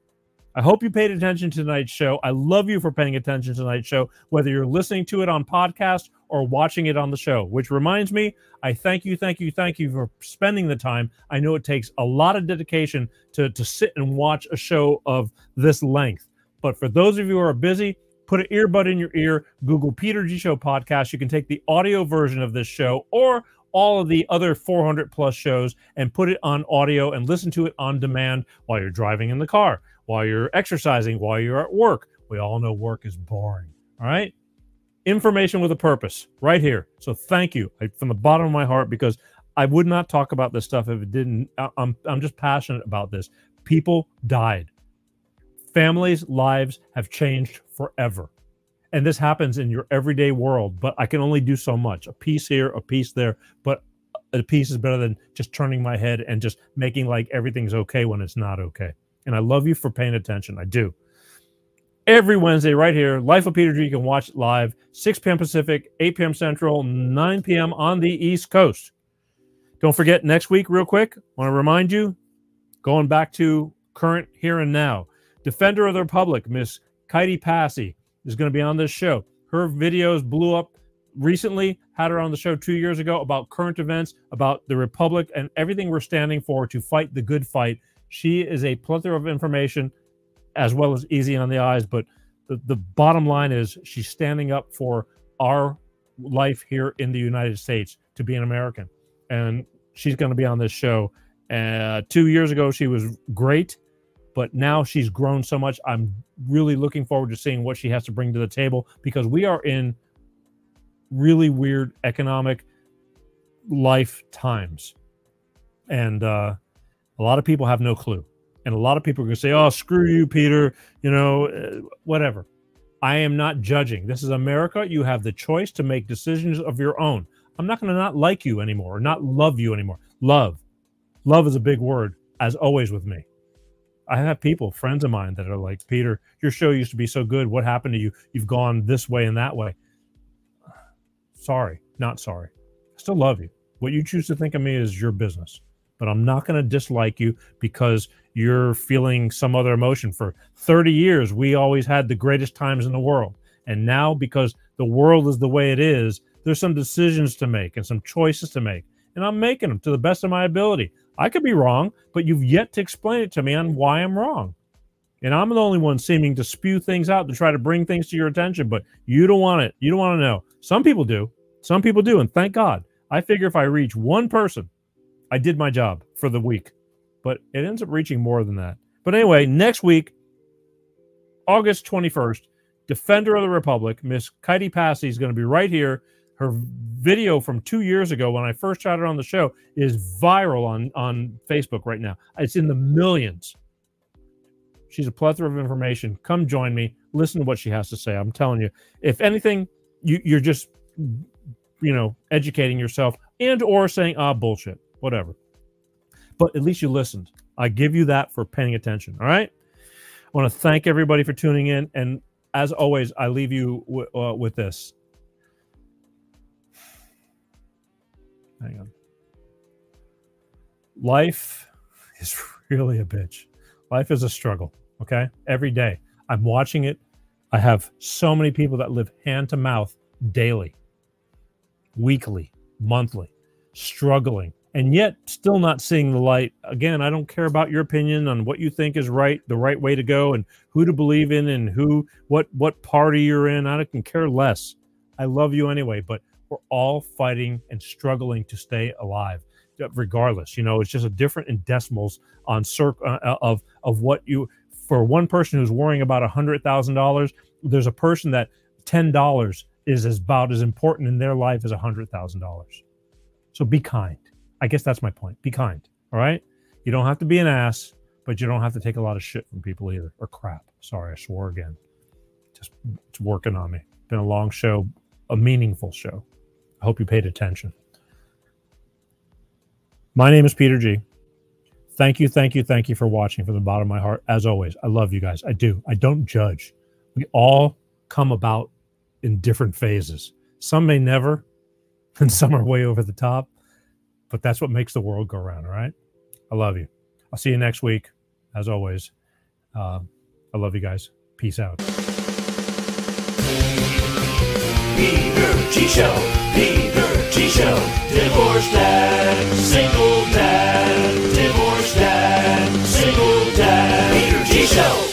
I hope you paid attention to tonight's show. I love you for paying attention to tonight's show, whether you're listening to it on podcast or watching it on the show, which reminds me, I thank you for spending the time. I know it takes a lot of dedication to sit and watch a show of this length. But for those of you who are busy, put an earbud in your ear, Google Peter G. Show podcast. You can take the audio version of this show or all of the other 400 plus shows and put it on audio and listen to it on demand while you're driving in the car, while you're exercising, while you're at work. We all know work is boring. All right. Information with a purpose right here. So thank you from the bottom of my heart, because I would not talk about this stuff if it didn't. I'm just passionate about this. People died. Families' lives have changed forever. And this happens in your everyday world, but I can only do so much. A piece here, a piece there, but a piece is better than just turning my head and just making like everything's okay when it's not okay. And I love you for paying attention. I do. Every Wednesday right here, Life of Peter G. You can watch it live, 6 p.m. Pacific, 8 p.m. Central, 9 p.m. on the East Coast. Don't forget, next week, real quick, I want to remind you, going back to current here and now, Defender of the Republic, Miss Katie Passy, is going to be on this show. Her videos blew up recently, had her on the show 2 years ago about current events, about the Republic and everything we're standing for to fight the good fight. She is a plethora of information as well as easy on the eyes, but the bottom line is she's standing up for our life here in the United States to be an American. And she's going to be on this show. 2 years ago, she was great, but now she's grown so much. I'm really looking forward to seeing what she has to bring to the table, because we are in really weird economic life times. And a lot of people have no clue. And a lot of people are going to say, oh, screw you, Peter, you know, whatever. I am not judging. This is America. You have the choice to make decisions of your own. I'm not going to not like you anymore or not love you anymore. Love. Love is a big word, as always with me. I have people, friends of mine, that are like, Peter, your show used to be so good. What happened to you? You've gone this way and that way. Sorry, not sorry. I still love you. What you choose to think of me is your business. But I'm not going to dislike you because you're feeling some other emotion. For 30 years, we always had the greatest times in the world. And now, because the world is the way it is, there's some decisions to make and some choices to make. And I'm making them to the best of my ability. I could be wrong, but you've yet to explain it to me on why I'm wrong. And I'm the only one seeming to spew things out to try to bring things to your attention, but you don't want it. You don't want to know. Some people do. Some people do, and thank God. I figure if I reach one person, I did my job for the week. But it ends up reaching more than that. But anyway, next week, August 21st, Defender of the Republic, Miss Katie Passy, is going to be right here. Her video from 2 years ago when I first shot her on the show is viral on Facebook right now. It's in the millions. She's a plethora of information. Come join me. Listen to what she has to say. I'm telling you, if anything, you're just, you know, educating yourself and or saying, bullshit, whatever. But at least you listened. I give you that for paying attention. All right. I want to thank everybody for tuning in. And as always, I leave you with this. Hang on. Life is really a bitch. Life is a struggle. Okay. Every day I'm watching it. I have so many people that live hand to mouth daily, weekly, monthly, struggling, and yet still not seeing the light. Again, I don't care about your opinion on what you think is right, the right way to go, and who to believe in, and what party you're in. I can care less. I love you anyway, but we're all fighting and struggling to stay alive, regardless. You know, it's just a different in decimals on of what you. For one person who's worrying about $100,000, there's a person that $10 is about as important in their life as $100,000. So be kind. I guess that's my point. Be kind. All right. You don't have to be an ass, but you don't have to take a lot of shit from people either, or crap. Sorry, I swore again. Just it's working on me. Been a long show, a meaningful show. I hope you paid attention. My name is Peter G. Thank you for watching from the bottom of my heart. As always, I love you guys. I do. I don't judge. We all come about in different phases. Some may never, and some are way over the top, but that's what makes the world go round, all right? I love you. I'll see you next week. As always, I love you guys. Peace out. Peter G Show, Peter G Show, divorce dad, single dad, divorce dad, single dad, Peter G Show.